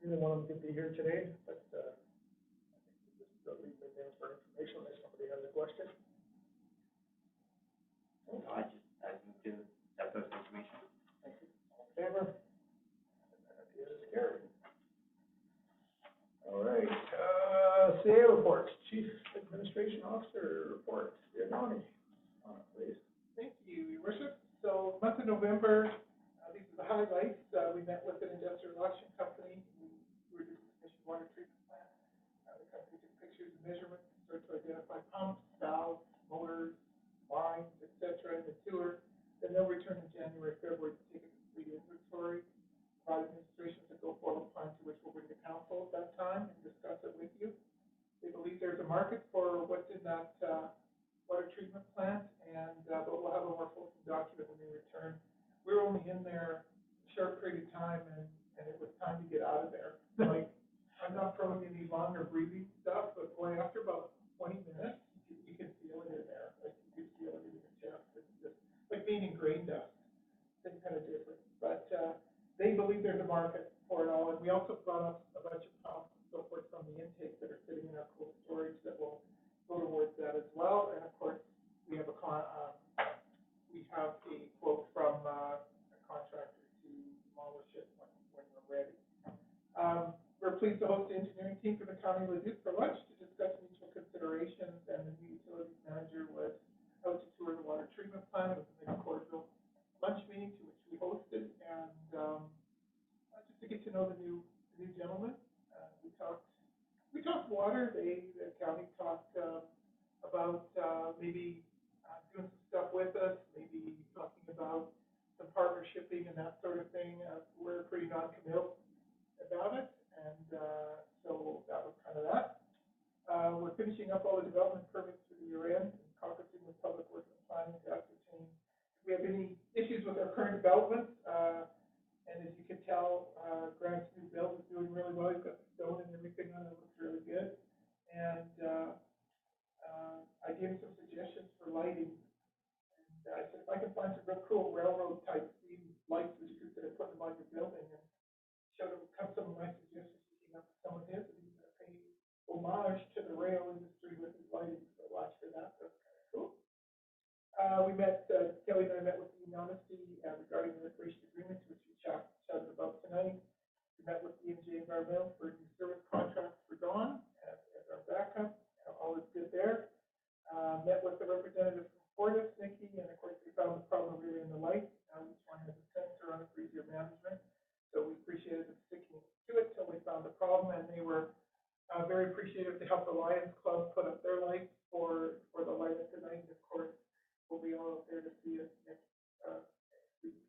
A: neither one of them could be here today, but, I think we just leave them there for information unless somebody has a question.
B: I moved to accept those information.
A: Thank you. All in favor? That is carried. All right, CA reports, Chief Administration Officer report, Giovanni, please.
D: Thank you, Your Worship. So, month of November, these are the highlights. We met with an industrial auction company who were doing commission water treatment plant. The company took pictures and measurements, started to identify pumps, valves, motors, lines, et cetera, in the tour. Then they'll return in January, February to take a complete inventory, provide administration to go forward plan to which we'll bring to council at that time and discuss it with you. They believe there's a market for what's in that, water treatment plant, and, but we'll have a more fulsome document when we return. We were only in there a short period of time, and it was time to get out of there. Like, I'm not throwing any longer breathing stuff, but boy, after about 20 minutes, you can feel it in there. Like, you can feel it in your chest. It's just like being in grain dust. It's kind of different. But, they believe there's a market for it all, and we also brought up a bunch of pumps and so forth from the intake that are sitting in our cold storage that will go towards that as well. And of course, we have a quote from, a contractor to demolish it when we're ready. We're pleased to host the engineering team for the County of Leduc for lunch to discuss mutual considerations, and the new utilities manager was out to tour the water treatment plant. It was a very cordial lunch meeting to which we hosted, and, just to get to know the new gentleman. We talked water. The county talked, about, maybe, doing some stuff with us, maybe talking about some partnershiping and that sort of thing. We're pretty non-committal about it, and, so that was kind of that. We're finishing up all the development permits for the year end, and caucusing with Public Works and Planning to ascertain if we have any issues with our current developments. And as you can tell, Grant's new build is doing really well. He's got the stone and everything on it. It looks really good. And, I gave him some suggestions for lighting. And I said, if I can find some real cool railroad type theme lights, would you consider putting them on your building? And showed him some of my suggestions. He came up with some of his, and he's going to pay homage to the rail industry with his lighting. So watch for that. That's kind of cool. We met, Kelly and I met with the Honesty regarding the recreation agreements, which we chatted about tonight. We met with E&J Environmental for a new service contract for Dawn as our backup. All is good there. Met with the representative from Fortis, Nikki, and of course we found the problem really in the light. Each one has a sensor on it for easier management. So we appreciated them sticking to it till we found the problem, and they were very appreciative to help the Lions Club put up their lights for the light at the night. And of course, we'll be all up there to see it next week,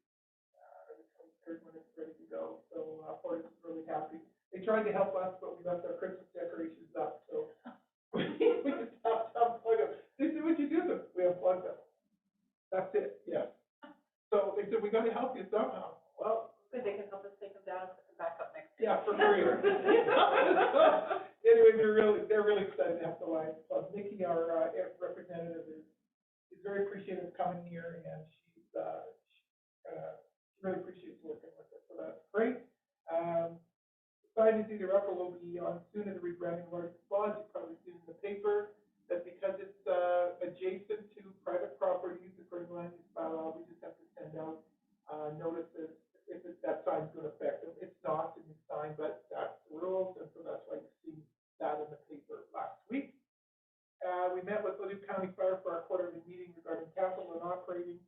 D: the 23rd when it's ready to go. So Fortis is really happy. They tried to help us, but we left our Christmas decorations up. So we just stopped unplugged them. They said, what'd you do them? We unplugged them. That's it, yes. So they said, we got to help you somehow. Well,
C: Good, they can help us take them down and put them back up next year.
D: Yeah, for free. Anyway, they're really excited to have the Lions Club. Nikki, our representative, is very appreciative of coming here, and she really appreciates working with us, so that's great. Excited to see the record will be on soon at the rebranding of Larson Lodge. You've probably seen in the paper that because it's adjacent to private properties, according to land use bylaw, we just have to send out notices if that sign's going to affect them. It's not a new sign, but that's the rules, and so that's why you see that in the paper last week. We met with Leduc County Fire for our quarterly meeting regarding capital and operating,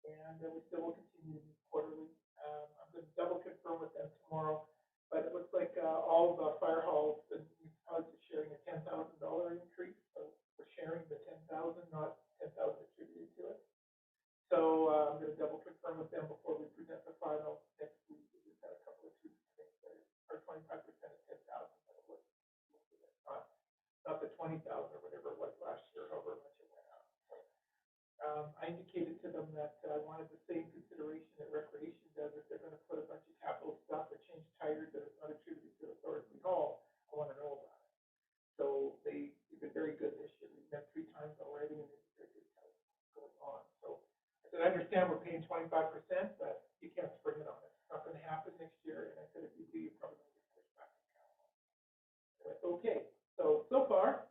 D: and we still will continue to meet quarterly. I'm going to double confirm with them tomorrow, but it looks like all the fire halls and municipalities are sharing a $10,000 increase, so we're sharing the $10,000, not $10,000 attributed to it. So I'm going to double confirm with them before we present the final next week. We just had a couple of tweets to make that our 25% of 10,000, but it was not the 20,000 or whatever it was last year, however much it went up. So, I indicated to them that I wanted the same consideration that recreation does. If they're going to put a bunch of capital stuff or change tires that is not attributed to the Thorsby Hall, I want to know about it. So they've been very good this year. We've met 3 times already, and they're good going on. So I said, I understand we're paying 25%, but you can't spring it on us. It's not going to happen next year. And I said, if you do, you're probably going to get pushed back to council. I went, okay. So far,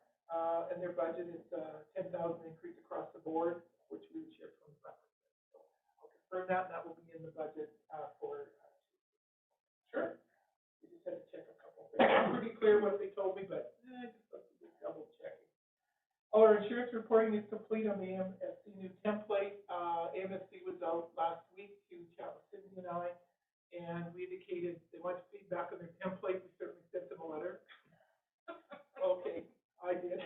D: and their budget is 10,000 increase across the board, which we would share 25%. So I'll confirm that, and that will be in the budget for. Sure. We just had to check a couple things. I'm pretty clear what they told me, but just have to do double checking. All our insurance reporting is complete on the AMSC new template. AMSC was out last week to chat with Cindy and I, and we indicated they want feedback on their template. We certainly sent them a letter. Okay, I did.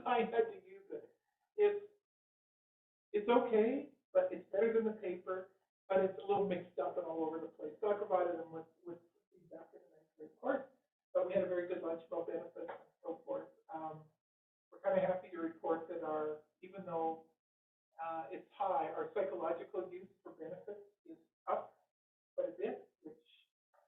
D: I had to use it. It's okay, but it's better than the paper, but it's a little mixed up and all over the place. So I provided them with feedback in a nice report. But we had a very good lunch about benefits and so forth. We're kind of happy to report that even though it's high, our psychological use for benefits is up quite a bit, which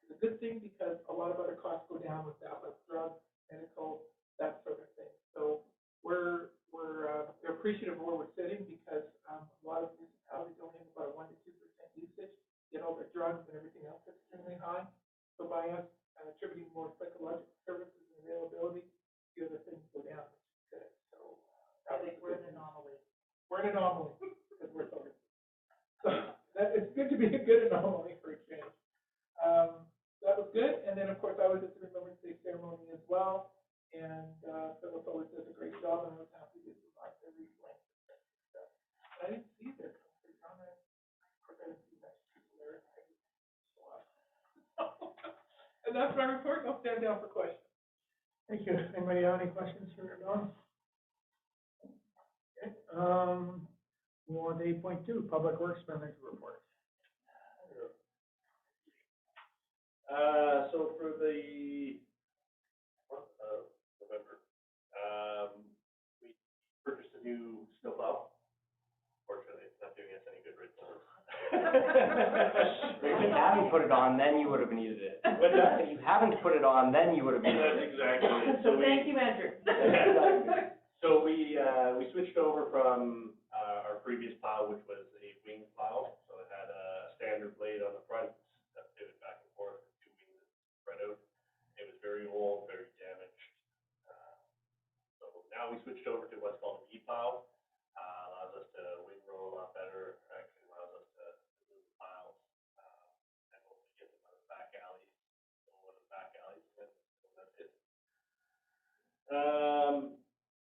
D: is a good thing because a lot of other costs go down with that, like drugs, medical, that sort of thing. So they're appreciative of where we're sitting because a lot of municipalities only have about a 1 to 2% usage, get all their drugs and everything else that's extremely high. So by us attributing more psychological services and availability, the other things go down, which is good. So we're an anomaly. We're an anomaly because we're so good. So it's good to be a good anomaly for a change. That was good. And then, of course, I was at the Remembrance Day ceremony as well. And Phyllis always does a great job, and I was happy to provide every link. I didn't see this. I didn't see that people there. And that's my report. I'll stand down for questions.
A: Thank you. Anybody have any questions for Don? Okay. We want 8.2, Public Works Manager Report.
F: So for the month of November, we purchased a new snowplow. Fortunately, it's not doing us any good right now.
B: If you haven't put it on, then you would have needed it.
F: What's that?
B: If you haven't put it on, then you would have needed
F: That's
B: it.
F: exactly it.
C: So thank you, Andrew.
F: So we switched over from our previous plow, which was a wing plow. So it had a standard blade on the front that pivoted back and forth with 2 wings that spread out. It was very old, very damaged. So now we switched over to what's called a V-plow. Allows us to wing roll a lot better. Actually allows us to move piles and hopefully get them out of the back alleys. One of the back alleys, and that's it.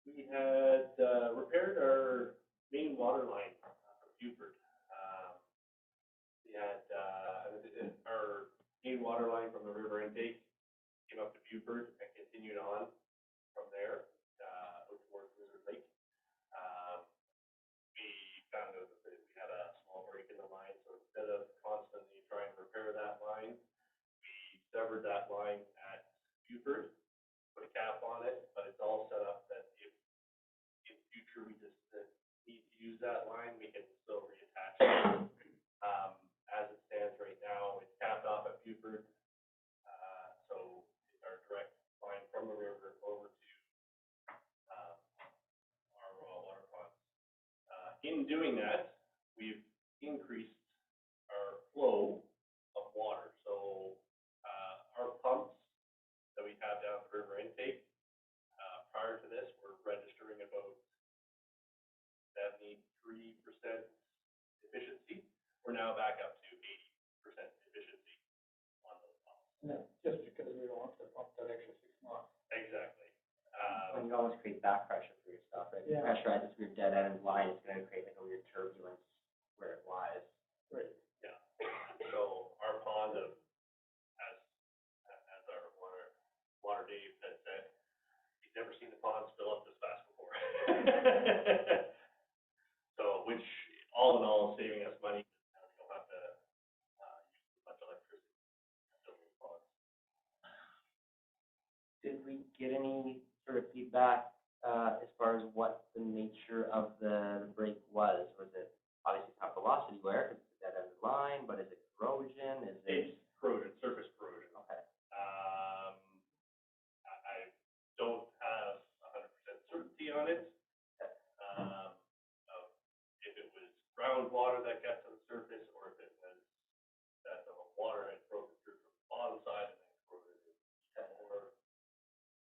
F: We had repaired our main water line from Buford. We had our main water line from the river intake came up to Buford and continued on from there out towards Lizard Lake. We found out that we had a small break in the line, so instead of constantly trying to repair that line, we severed that line at Buford, put a cap on it, but it's all set up that if in future we just need to use that line, we can still reattach it. As it stands right now, it's capped off at increased our flow of water. So, our pumps that we have down the river intake, prior to this, were registering about 73% efficiency. We're now back up to 80% efficiency on those pumps.
A: Yeah, just because we don't have to pump that extra 6 months.
F: Exactly.
B: When you always create back pressure for your stuff, right?
A: Yeah.
B: Pressurize this weird dead end line, it's gonna create like a weird turbulence where it lies.
A: Right.
F: Yeah. So our pond of, as our water Dave had said, he's never seen the ponds fill up this fast before. So, which all in all is saving us money. We don't have to use much electricity to fill those ponds.
B: Did we get any sort of feedback, as far as what the nature of the break was? Was it obviously top velocity wear, because it's a dead end line, but is it corrosion? Is it?
F: It's corrosion, surface corrosion.
B: Okay.
F: I don't have 100% certainty on it. Of if it was groundwater that got to the surface, or if it was that the water had broken through from the bottom side and then corroded it. Or,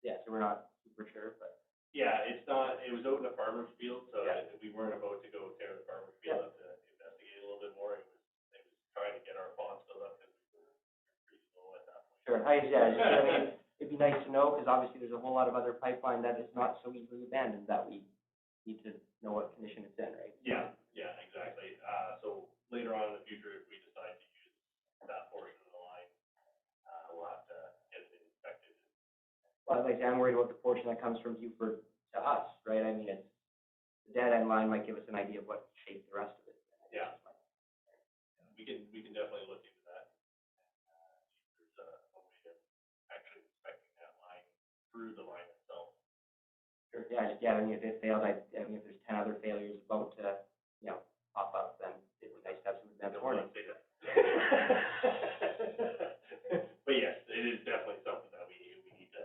B: Yeah, so we're not super sure, but.
F: yeah, it's not, it was out in a farmer's field, so
B: Yeah.
F: we weren't about to go tear the farmer's field up to investigate a little bit more. It was trying to get our ponds filled up because we were pretty slow at that point.
B: Sure, I mean, it'd be nice to know, because obviously there's a whole lot of other pipeline that is not so easily abandoned, that we need to know what condition it's in, right?
F: Yeah, exactly. So later on in the future, if we decide to use that portion of the line, we'll have to get it inspected.
B: Well, like, I'm worried about the portion that comes from Buford to us, right? I mean, it's, the dead end line might give us an idea of what shape the rest of it is.
F: Yeah. We can definitely look into that. See if there's a way of actually inspecting that line through the line itself.
B: Sure, I mean, if it failed, I mean, if there's 10 other failures about to, pop up, then it'd be nice to have some advance warning.
F: Say that. But yes, it is definitely something that we need to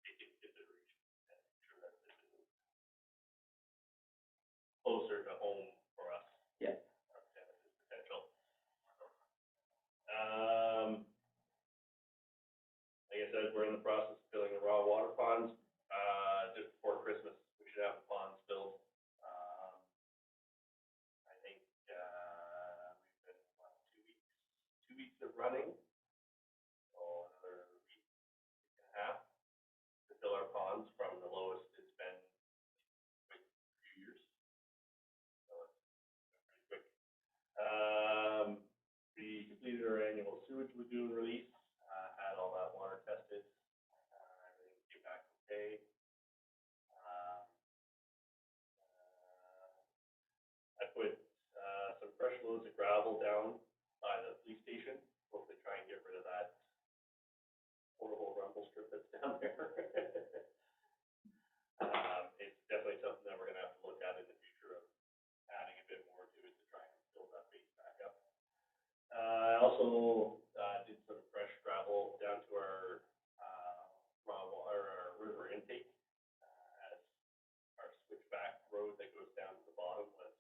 F: take into consideration and make sure that this is closer to home for us.
B: Yeah.
F: Genesis potential. Like I said, we're in the process of filling the raw water ponds. Just before Christmas, we should have the ponds filled. I think we've been 2 weeks of running, so another week and a half to fill our ponds from the lowest it's been in a few years. So it's pretty quick. We completed our annual sewage lagoon release, had all that water tested, everything came back okay. I put some fresh loads of gravel down by the police station, hopefully try and get rid of that horrible rumble strip that's down there. It's definitely something that we're gonna have to look at in the future of adding a bit more to it to try and build that base back up. I also did some fresh gravel down to our raw water, our river intake, as our switchback road that goes down to the bottom was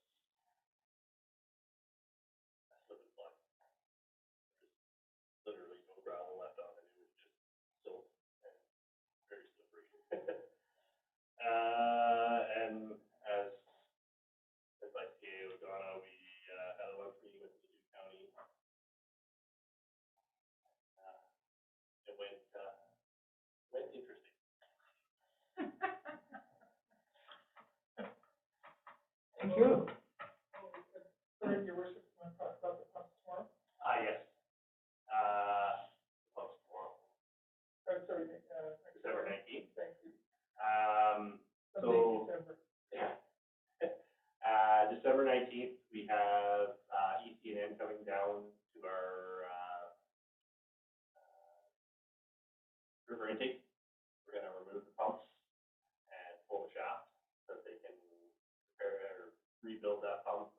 F: a slip and slide. There's literally no gravel left on it. It was just silt and very slippery. And as my CA was gone, we had a lunch meeting with the county. It went interesting.
A: Thank you. Sorry, your worship, want to talk about the pumps tomorrow?
F: Yes. Post tomorrow,
A: Sorry,
F: December 19th.
A: Thank you.
F: So,
A: December.
F: December 19th, we have EC&M coming down to our river intake. We're going to remove the pumps and pull the shaft so that they can repair or rebuild that pump,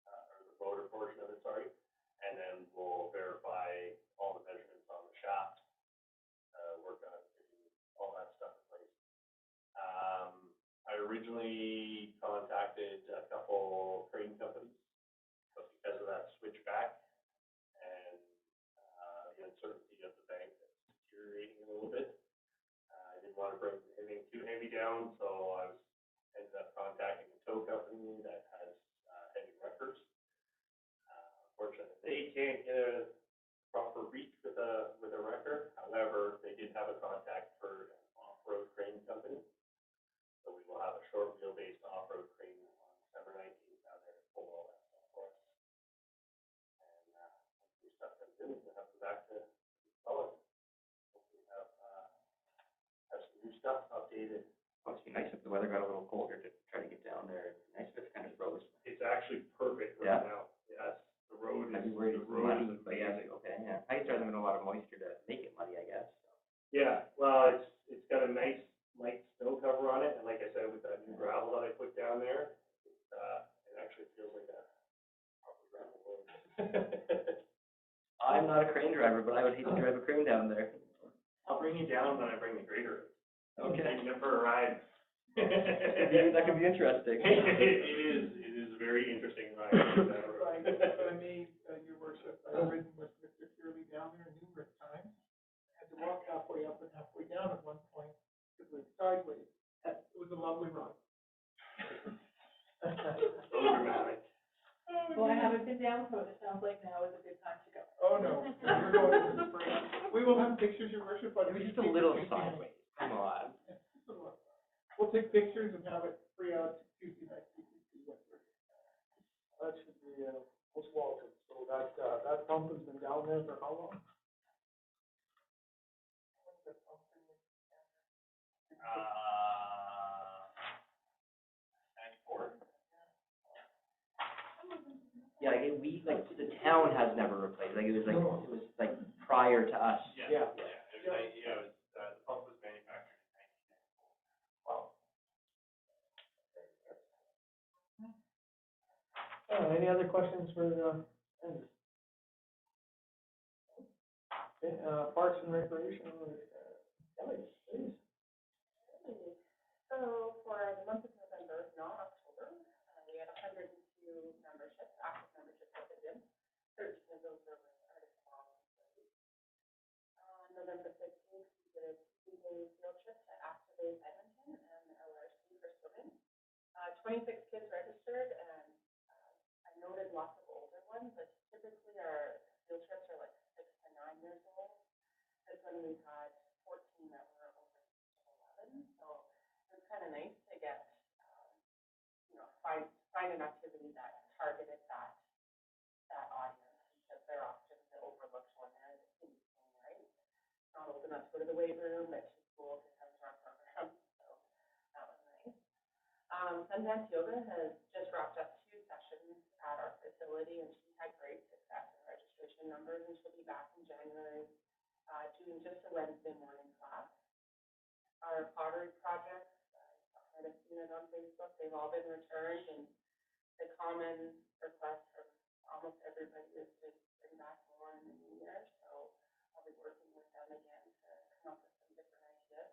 F: or the rotor portion of it, sorry. And then we'll verify all the measurements on the shaft, work on getting all that stuff in place. I originally contacted a couple crane companies down, so I ended up contacting a tow company that has, heavy wreckers. Unfortunately, they can't get a proper reach with a wrecker. However, they did have a contact for an off-road crane company. So we will have a short wheelbase off-road crane on December 19th down there to pull all that stuff for us. And, once the stuff comes in, we'll have to go back to install it. Hopefully have some new stuff updated.
B: Must be nice if the weather got a little colder to try to get down there. It'd be nice if it's kind of frozen.
F: It's actually perfect
B: Yeah.
F: right now. Yes, the road
B: I'd be
F: is,
B: worried
F: the
B: it's
F: road
B: muddy,
F: is
B: but yeah, okay, yeah. I guess there's been a lot of moisture to make it muddy, I guess.
F: Yeah, well, it's got a nice light snow cover on it, and like I said, with that new gravel that I put down there, it actually feels like a proper gravel road.
B: I'm not a crane driver, but I would hate to drive a crane down there.
F: I'll bring you down when I bring the grader.
B: Okay.
F: Take you for a ride.
B: That could be interesting.
F: It is a very interesting ride.
A: Right, for me, your worship, I've ridden with Mr. Curley down there numerous times. Had to walk halfway up and halfway down at one point, because it was sideways. It was a lovely ride.
F: So dramatic.
C: Well, I haven't been down, so it sounds like now is a good time to go.
A: Oh, no, we're going in the spring. We will have pictures, your worship, but
B: It was just a little sideways, come on.
A: We'll take pictures and have it free out Tuesday night. That should be, West Walton, so that pump has been down there for how long?
B: Yeah, the town has never replaced, it was prior to us.
A: Yeah.
F: The pump was manufactured in 1994.
A: Wow. Any other questions for, Andy? Okay, Parks and Recreation, Kelly, please.
G: So for the month of November, not October, we had 102 memberships, active memberships at the gym. 13 of those were with artist employees. November 15th, we did a 2-day field trip to Activate Edmonton and LRC for swimming. 26 kids registered, and I noted lots of older ones, but typically our field trips are like 6 to 9 years old. This one we had 14 that were over 11, so it was kind of nice to get, find an activity that targeted that audience, because they're often the overlooked one there, right? Not old enough to go to the weight room, but too cool to come to our program, so that was nice. Sundance Yoga has just wrapped up 2 sessions at our facility, and she had great success in registration numbers, and she'll be back in January, doing just a Wednesday morning class. Our pottery projects, I might have seen it on Facebook, they've all been returned, and the common request from almost everybody is to bring back more in the new year, so I'll be working with them again to come up with some different ideas.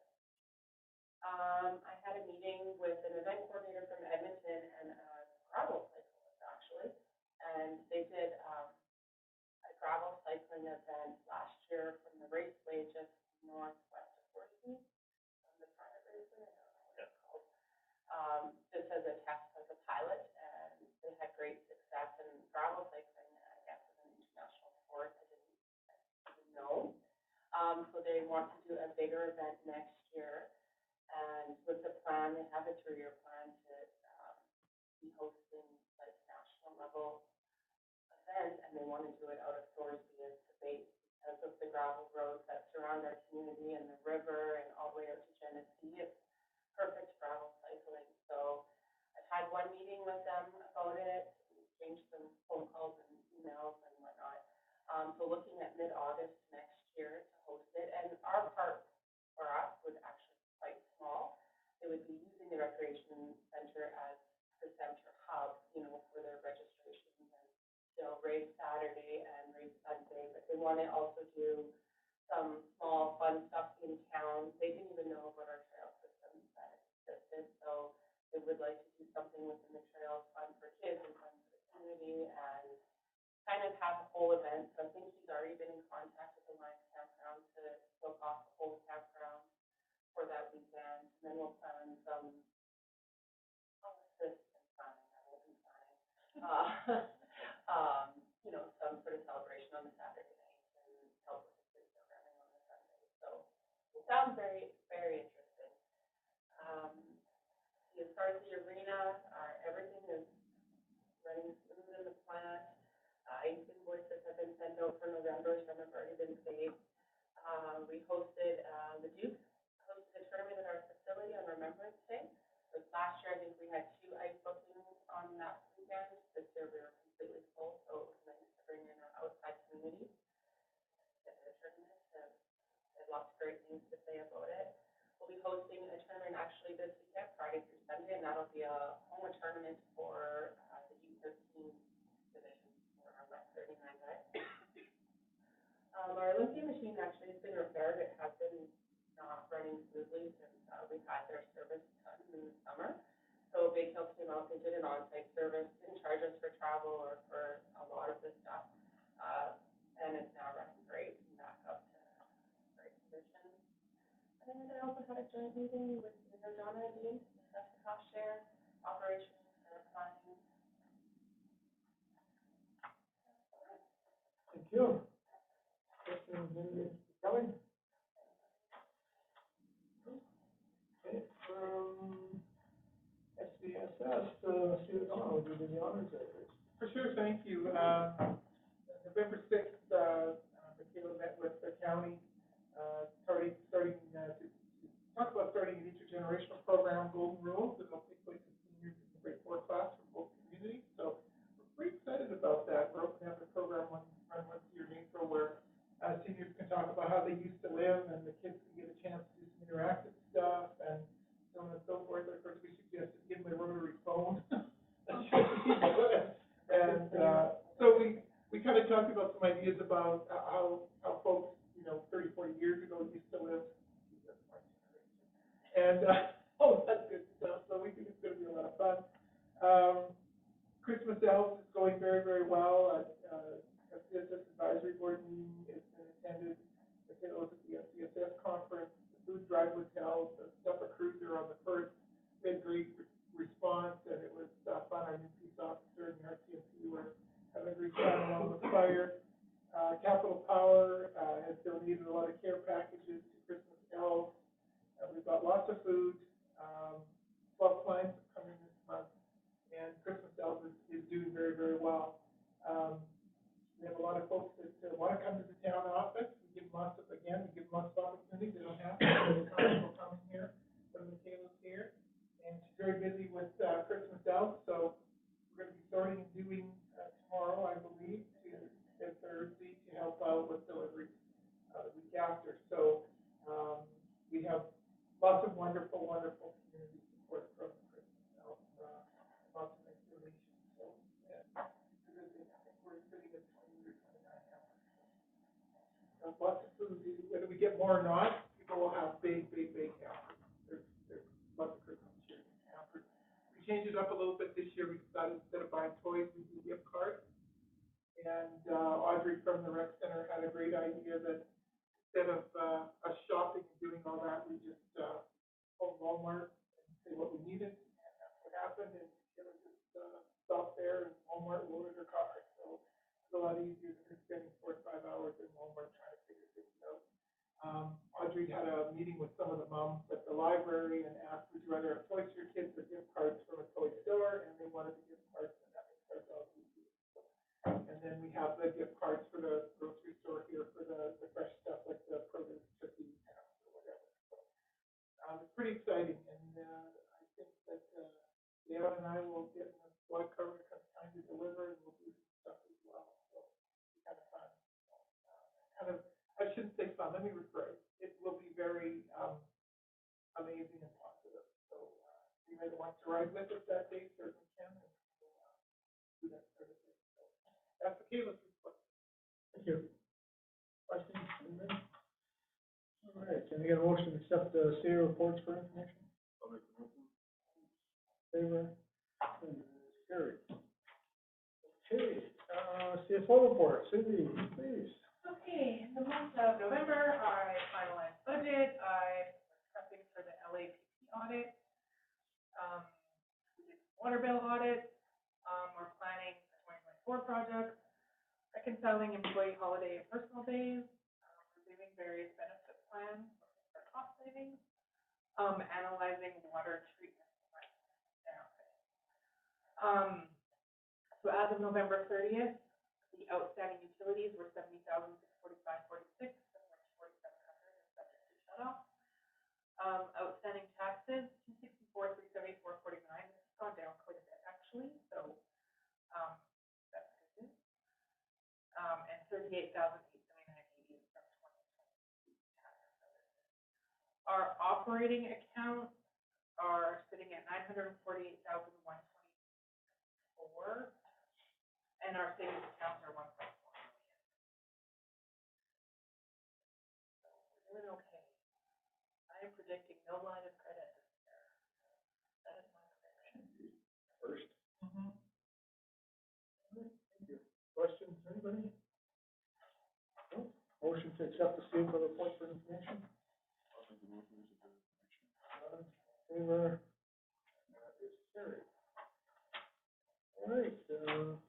G: I had a meeting with an event coordinator from Edmonton and a gravel cyclist, actually, and they did a gravel cycling event last year from the raceway just northwest of Thorsby, the private raceway, I don't know what it's called, just as a test, as a pilot, and they had great success. And gravel cycling, I guess, is an international sport. I didn't know. So they want to do a bigger event next year, and with the plan, they have a 3-year plan to be hosting like national level event, and they want to do it out of Thorsby as the base because of the gravel roads that surround our community and the river and all the way out to Genesee. It's perfect gravel cycling. So I've had one meeting with them about it, exchanged some phone calls and emails and whatnot. So looking at mid-August next year to host it, and our part for us would actually be quite small. They would be using the recreation center as the center hub, for their registrations, and they'll race Saturday and race Sunday, but they want to also do some small fun stuff in town. They didn't even know about our trail systems that existed, so they would like to do something within the trails, fun for kids and fun for the community, and kind of have a whole event. So I think he's already been in contact with the Lions Campground to book off the whole campground for that weekend, and then we'll plan some you know, some sort of celebration on the Saturday night and help with the kids programming on the Sunday. So it sounds very, very interesting. As far as the arena, everything is running smooth in the plant. Invoices have been sent out for November, some have already been paid. We hosted, the Duke hosted a tournament at our facility on Remembrance Day. So last year, I think we had 2 ice bookings on that weekend. This year, we were completely full, so it was nice to bring in our outside community. Get to the tournament, and had lots of great things to say about it. We'll be hosting a tournament actually this weekend, Friday through Sunday, and that'll be a home tournament for the U13 division for our West 39 guys. Our Olympia machine actually has been repaired. It has been not running smoothly since we've had their service done in the summer. So Big Hill came out, they did an on-site service, didn't charge us for travel or for a lot of this stuff. And it's now running great and back up to great condition. And then I also had a joint meeting with Donna and Dean to discuss the cost share, operations, and planning.
A: Thank you. Questions, Kelly? Okay, SBSS, Stuart Donald, you did the honors there.
D: For sure, thank you. November 6th, Michaela met with the county, starting to talk about starting an intergenerational program, Golden Rules, that will take place in seniors in the grade 4 class from both communities. So we're pretty excited about that. We're opening up a program once a year in April where seniors can talk about how they used to live, and the kids can get a chance to do some interactive stuff and so on and so forth. Of course, we suggested give them a rotary phone. And so we kind of talked about some ideas about how folks, 30, 40 years ago used to live. And all that good stuff. So we think it's going to be a lot of fun. Christmas Elves is going very, very well. FCSS advisory board meeting has been attended. It was at the FCSS conference. The food drive was held. The Supper Cruiser on the 1st. We had great response, and it was fun. Our new peace officer and the RCMP were having a great time along with fire. Capital Power has donated a lot of care packages to Christmas Elves. We've got lots of food. 12 clients are coming this month, and Christmas Elves is doing very, very well. We have a lot of folks that want to come to the town office. We give them lots of opportunities. They don't have to. They're comfortable coming here when Michaela's here. And she's very busy with Christmas Elves, so we're going to be starting and doing tomorrow, I believe, to Thursday to help out with deliveries the week after. So we have lots of wonderful, wonderful community support from Christmas Elves. Lots of nice donations. So yeah, I think we're sitting at 20 or 29 hours. Lots of food. Whether we get more or not, people will have big hampers. There's lots of Christmas cheer hampers. We changed it up a little bit this year. We decided instead of buying toys, we do gift cards. And Audrey from the rec center had a great idea that instead of us shopping and doing all that, we just called Walmart and say what we needed. And that's what happened. And Sheila just stopped there, and Walmart loaded her car. So it's a lot easier than her spending 4 or 5 hours in Walmart trying to figure things out. Audrey had a meeting with some of the moms at the library and asked, would you rather have toys for your kids or gift cards from a toy store? And they wanted the gift cards, and that makes ourselves easy. And then we have the gift cards for the grocery store here for the fresh stuff like the produce, cookies, or whatever. So, it's pretty exciting, and I think that Dale and I will get a blood cover come time to deliver, and we'll do some stuff as well. So it's kind of fun. I shouldn't say fun. Let me rephrase. It will be very amazing and positive. So anybody that wants to ride with us that day certainly can, and we'll do that sort of thing. So that's Michaela's report.
A: Thank you. Questions? Anybody? All right, can I get a motion to accept the CA reports for information?
H: I'll make the motion.
A: Favor? Carried. Okay, CFO report. Cindy, please.
C: Okay, in the month of November, I finalized budget, I prepping for the LAPP audit. We did water bill audit, We're planning the 2024 project, reconciling employee holiday and personal days, reviewing various benefit plans for cost savings, analyzing water treatment plants. So as of November 30th, the outstanding utilities were 70,645.46, of which 4,700 is subject to shut off. Outstanding taxes, 264,374.49. This has gone down quite a bit actually, so that's good news. And 38,879.80 from 2022 tax services. Our operating accounts are sitting at 948,124, and our savings accounts are 1.4 million. So we're doing okay. I am predicting no line of credit this year. That is my prediction.
D: First. Thank you. Questions, anybody? No? Motion to accept the statement of report for information?
H: I'll make the motion to approve the information.
D: Favor? That is carried. All right, we'll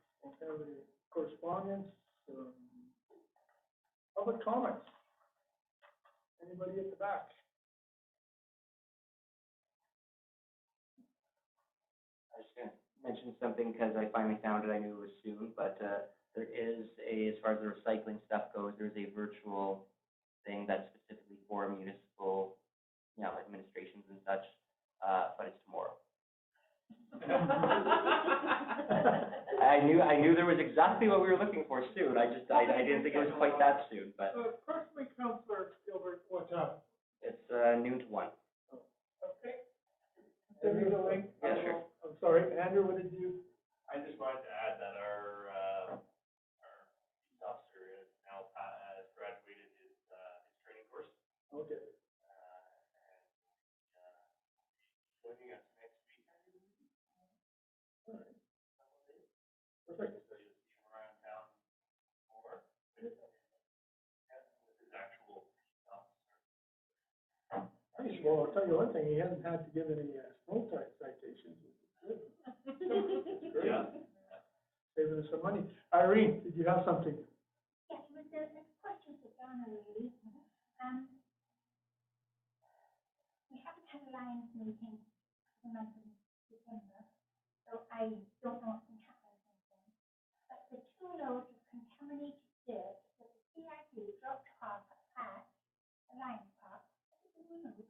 D: have the correspondence, public comments. Anybody at the back?
B: I was going to mention something because I finally found it. I knew it was soon, but there is as far as the recycling stuff goes, there's a virtual thing that's specifically for municipal, administrations and such, but it's tomorrow. I knew there was exactly what we were looking for soon. I didn't think it was quite that soon, but
A: Approximately, Councillor Gilbert, what time?
B: it's noon to 1.
A: Okay. Send me the link.
B: Yeah, sure.
D: I'm sorry, Andrew, what did you?
F: I just wanted to add that our peace officer has now has graduated his training course.
D: Okay.
F: Joining us next week.
D: Perfect.
F: So you'll see him around town more with his actual peace officer.
D: Nice. Well, I'll tell you one thing, he hasn't had to give any snow time citations, which is good. Great.
F: Yeah.
D: Saving us some money. Irene, did you have something?
I: Yes, it was a question for Donna, really. We haven't had a Lions meeting for the month of December, so I don't know what's been happening since then. But the 2 loads of contaminated dirt that the CIP dropped off at the Lions Park, have been removed.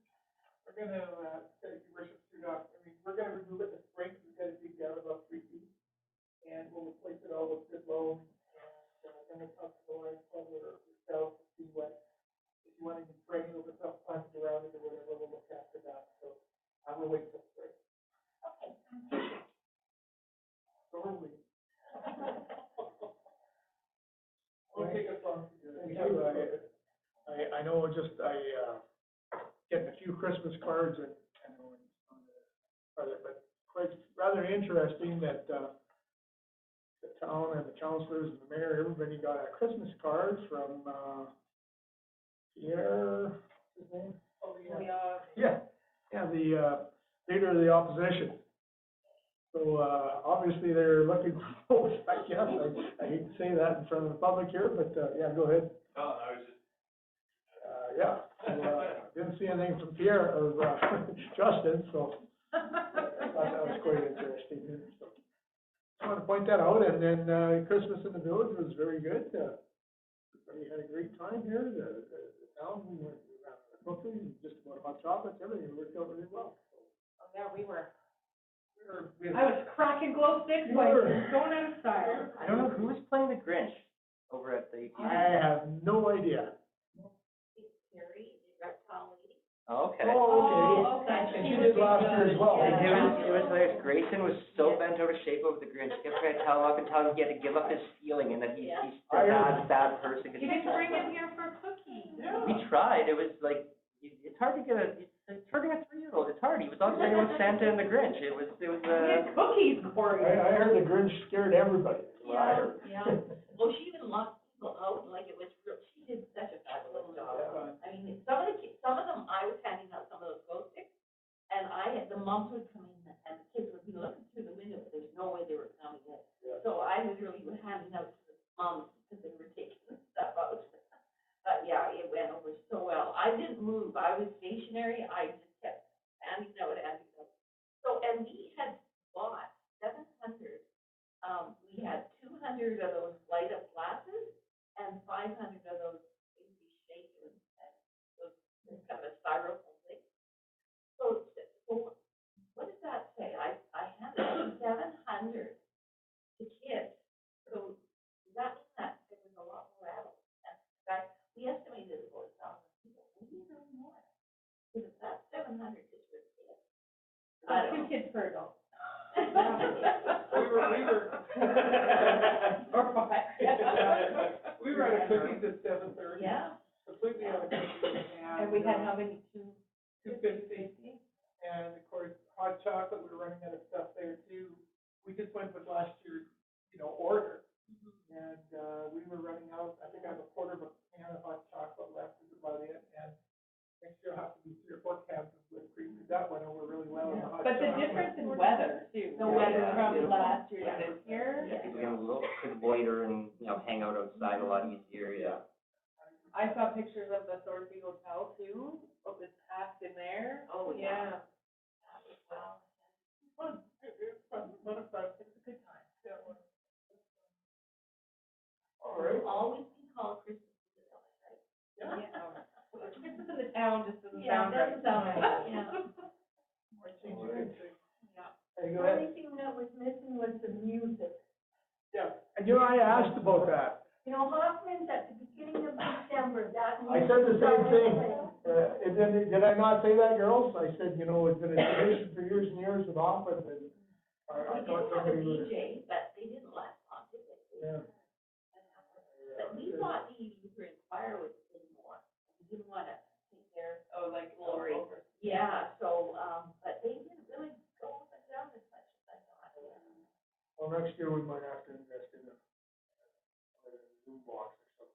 A: We're gonna, your worship, we're gonna remove it this spring. We've got to dig down about 3 feet. And we'll replace it all with good loam. And then we'll talk to the Lions Club or yourself to see what, if you want any granules or stuff planted around it or whatever, we'll look after that. So I will wait till spring.
I: Okay,
A: So we're waiting. We'll take us on.
D: Thank you. I know getting a few Christmas cards and but quite rather interesting that the town and the councilors and the mayor, everybody got a Christmas card from Pierre, what's his name?
C: Oh, yeah.
D: Yeah, the leader of the opposition. So obviously they're looking for votes, I guess. I hate to say that in front of the public here, but yeah, go ahead.
F: No, I was just.
D: Yeah, didn't see anything from Pierre or Justin, so I thought that was quite interesting. So, just want to point that out, and then Christmas in the village was very good. We had a great time here. The town, we ran cookies, just about hot chocolates, everything worked out really well.
C: Oh, yeah, we were.
A: We
C: I was cracking glow sticks, like, going out of style.
B: I don't know who was playing the Grinch over at the.
D: I have no idea.
I: Carrie, the reptile lady.
B: Oh, okay.
D: Oh, okay. And she did last year as well.
B: It was like Grayson was so bent out of shape over the Grinch. He kept trying to tell him up and tell him he had to give up his feeling and that he's a bad person.
C: You didn't bring him here for cookies.
B: We tried. It was like it's hard to get a 3-year-old. It's hard. He was all saying about Santa and the Grinch. It was.
C: We had cookies, Corey.
D: I heard the Grinch scared everybody.
E: Yeah. Well, she even locked people out, like it was real, she did such a fabulous job. I mean, some of them, I was handing out some of those glow sticks, and the moms would come in and the kids would be looking through the window, but there's no way they were coming were handing out to the moms because they were taking the stuff out. But yeah, it went over so well. I didn't move. I was stationary. I just kept handing out. So, and we had bought 700. We had 200 of those light up glasses and 500 of those baby shakers and those kind of styrofoam things. So what does that say? I handed 700 to kids. So that means that there was a lot more adults. In fact, we estimated it was 1,000 people, maybe even more. Because if that's 700 just for kids. I don't know.
C: 2 kids per adult.
D: We were at a cookies at 7:30.
E: Yeah.
D: Completely out of cookies.
C: And we had how many,
D: 250. And of course, hot chocolate, we were running out of stuff there too. We just went with last year's, order. And, we were running out, I think I have a quarter of a can of hot chocolate left, is about it. And next year I'll have to be 3 or 4 cans of whipped cream, because that went over really well in the hot
C: but the
D: chocolate.
C: difference in weather too.
E: The weather
C: from
B: beautiful.
C: last year to this year.
B: People can could loiter and, hang out outside a lot easier, yeah.
C: I saw pictures of the Thorsby Hotel too, what was packed in there.
E: Oh,
C: Yeah.
E: Wow.
D: Fun. It's fun. A lot of fun.
C: It was a good time.
D: Yeah, it was. All right.
E: It'll always be called Christmas in the village, right?
D: Yeah.
C: Christmas in the town just doesn't
E: Yeah,
C: sound
E: it doesn't sound right, yeah.
D: More change you can say.
E: Yeah.
D: Hey,
I: The
D: go ahead.
I: only thing that was missing was the music.
D: Yeah. And I asked about that.
I: Hoffman's at the beginning of December, that.
A: I said the same thing. Did I not say that, girls? I said, it's been a tradition for years and years with Hoffman, and I
E: We
A: thought
E: did have a
A: somebody would.
E: DJ, but they didn't last long, did they?
A: Yeah.
E: But we thought the Lutheran choir was anymore. We didn't want to take their glory. Yeah, so, but they didn't really go up and down as much as I thought.
A: Well, next year we might have to invest in a Zoom box or something.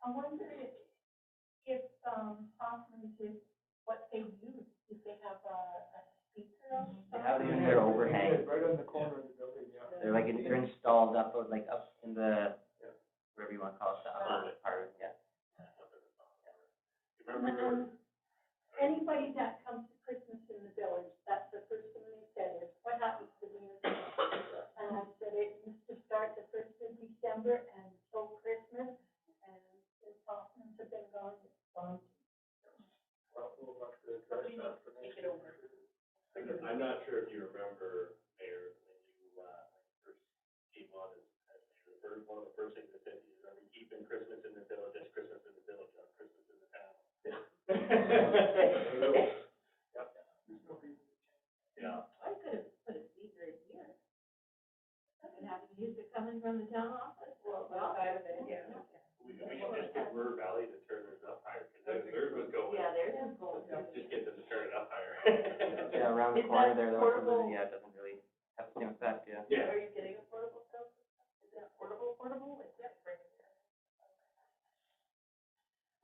I: I wonder if Hoffman's is what they use, if they have a speaker on the
B: They
I: side.
B: have them in their overhang.
A: Right on the corner of the building, yeah.
B: They're they're installed up in the, whatever you want to call it, the upper part, yeah.
I: Anybody that comes to Christmas in the village, that's the first thing they said is, what happens to the music? And I said, it used to start the 1st of December until Christmas, and since Hoffman's have been gone, it's gone.
A: Well, we'll have to address that for next year.
F: I'm not sure if you remember, Mayor, when you first came on as mayor, one of the first things I said to you is, are we keeping Christmas in the village as Christmas in the village, not Christmas in the town? Yeah.
E: I could have put a speaker in here. And have the music coming from the town office. Well,
C: Outside of it, yeah.
F: We should just get River Valley to turn theirs up higher, because theirs was going.
E: yeah, there's some gold.
F: Just get them to turn it up higher.
B: Yeah, around the
E: Is
B: corner
E: that
B: there,
E: portable?
B: it doesn't really have the same effect, yeah.
F: Yeah.
C: Are you getting a portable stove? Is that portable? Like, yeah, bring it here.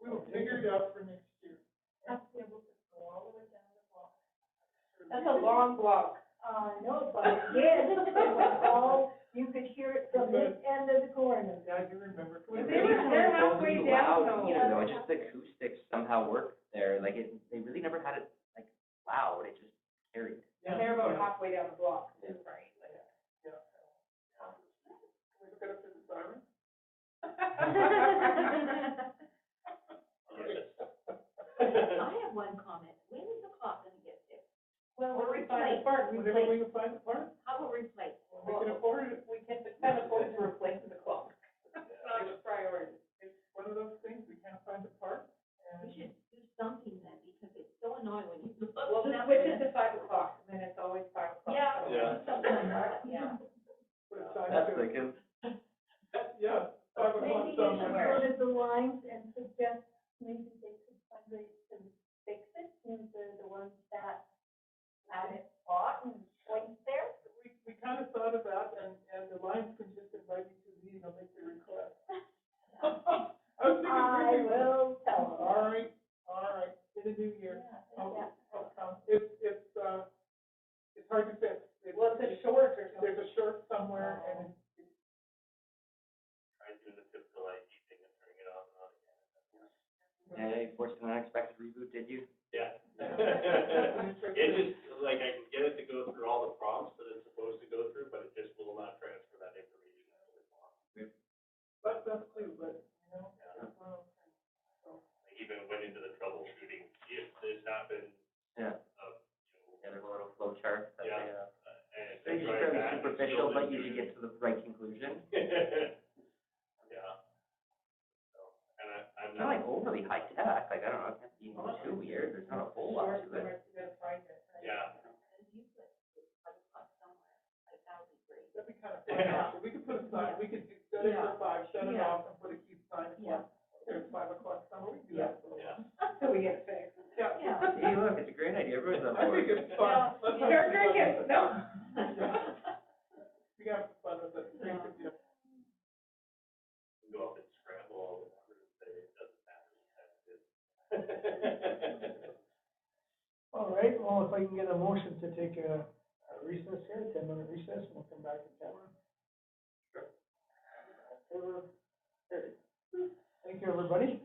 D: We will figure it out for next year.
I: Have to be able to go all the way down the block.
C: That's a long walk.
I: No, but again, it was all, you could hear it from this end of the corner.
D: Yeah, I do remember.
C: They're halfway down though.
B: Either though, just the acoustics somehow worked there, they really never had it, loud, it just carried.
C: And they're about halfway down the block, too, right?
D: Yeah. Can we look it up to the siren?
E: I have one comment. When is the clock going to get fixed?
C: Well,
E: Or
C: we find
E: replaced?
C: a part,
D: Whenever we can find the part,
E: How about replaced?
D: we can afford it.
C: we can afford to replace the clock. It's not a priority.
D: It's one of those things, we can't find the part.
E: We should do something then, because it's so annoying when you look.
C: We'll just
E: down
C: switch
E: there.
C: it to 5 o'clock, and then it's always 5 o'clock.
E: Yeah,
F: Yeah.
E: something like that, yeah.
D: Put a sign
B: That's
D: to it.
B: thinking.
D: Yeah, 5 o'clock
I: Maybe you should
D: somewhere.
I: go to the lines and suggest maybe they could fundraise to fix it, since they're the ones that had it bought and placed there.
D: We kind of thought of that, and the Lions can just invite you to the meeting, I'll make the request. I was thinking,
I: I
D: really,
I: will tell them.
D: all right, in the new year.
I: Yeah,
D: I'll
I: yeah.
D: come. It's hard to say
C: Well, it's a short or something. There's a short somewhere and it's.
F: Trying to do the typical IT thing and turning it off and on again.
B: Yeah, you forced an unexpected reboot, did you?
F: Yeah. It just, like, I can get it to go through all the prompts that it's supposed to go through, but it just will not transfer that information until it's on.
A: But that's cool, but, you know,
F: Yeah.
A: it's one of those things. So,
F: I even went into the troubleshooting, if this happens,
B: Yeah. Yeah, there's a little flow chart that
F: Yeah.
B: they have.
F: and
B: They're
F: it's
B: usually
F: right
B: fairly
F: back, it
B: superficial,
F: still
B: but
F: didn't
B: usually
F: do
B: get to the right conclusion.
F: it. Yeah. So, and I'm
B: It's not like overly high tech, like, I don't know, it can't be too weird, there's not a whole lot to it.
C: You gotta find it.
F: Yeah.
C: That'd be kind of fun, actually. We could put a sign, we could set it for 5, shut it
E: Yeah.
C: off and put a keep sign.
E: Yeah.
C: There's 5 o'clock somewhere, we can do that for a
F: Yeah.
C: while.
E: So we get fixed.
C: Yeah.
E: Yeah.
B: Hey, look, it's a great idea, everyone's up
C: I
B: for
C: think
B: it.
C: it's fun. Let's have
E: You're
C: some fun
E: cricket,
C: with it.
E: no.
C: We got some fun with it.
E: Yeah.
F: Go up and scramble all the numbers and say it doesn't matter what time it is.
A: all right, well, if I can get a motion to take a recess here, 10-minute recess, and we'll come back to camera. Sure. Thank you, everybody.